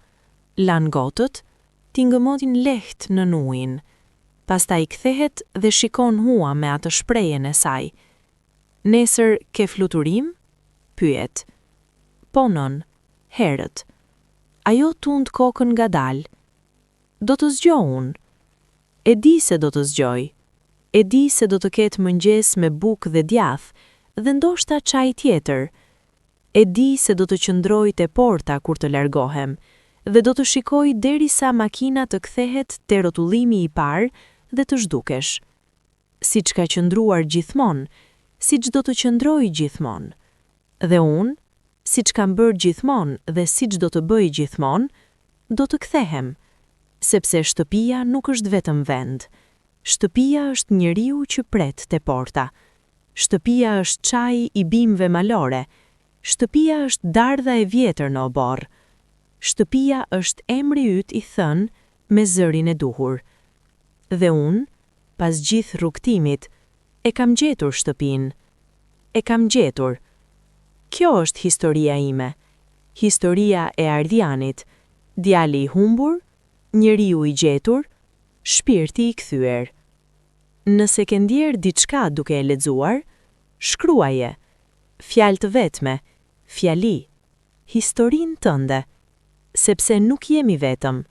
Speaker 3: lan gotët, t'i ngëmotin lehtë në ujin. Pastaj kthehet dhe shikon hua me atë shprehjen e saj. Nesër ke fluturim? Pyet. Po nën, herët. Ajo tund kokën ngadalë. Do të zgjoj unë. E di se do të zgjoj. E di se do të ketë mëngjes me bukë dhe djath, dhe ndoshta çaj tjetër. E di se do të qëndroj te porta kur të largohem, dhe do të shikoj derisa makina të kthehet te rrotullimi i parë dhe të zhdukesh. Siç ka qëndruar gjithmonë, siç do të qëndroj gjithmonë. Dhe unë, siç kam bërë gjithmonë dhe siç do të bëj gjithmonë, do të kthehem, sepse shtëpia nuk është vetëm vend. Shtëpia është njeriu që pret te porta. Shtëpia është çaji i bimëve malore. Shtëpia është dardha e vjetër në oborr. Shtëpia është emri yt i thënë me zërin e duhur. Dhe unë, pas gjithë rrugtimit, e kam gjetur shtëpinë. E kam gjetur. Kjo është historia ime. Historia e Ardianit, djali i humbur, njeriu i gjetur, shpirti i kthyer. Nëse ke ndjer diçka duke e lexuar, shkruaje. Fjalë të vetme, fjali, historinë tënde, sepse nuk jemi vetëm,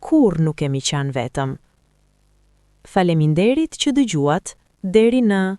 Speaker 3: kur nuk kemi qenë vetëm. Faleminderit që dëgjuat, deri në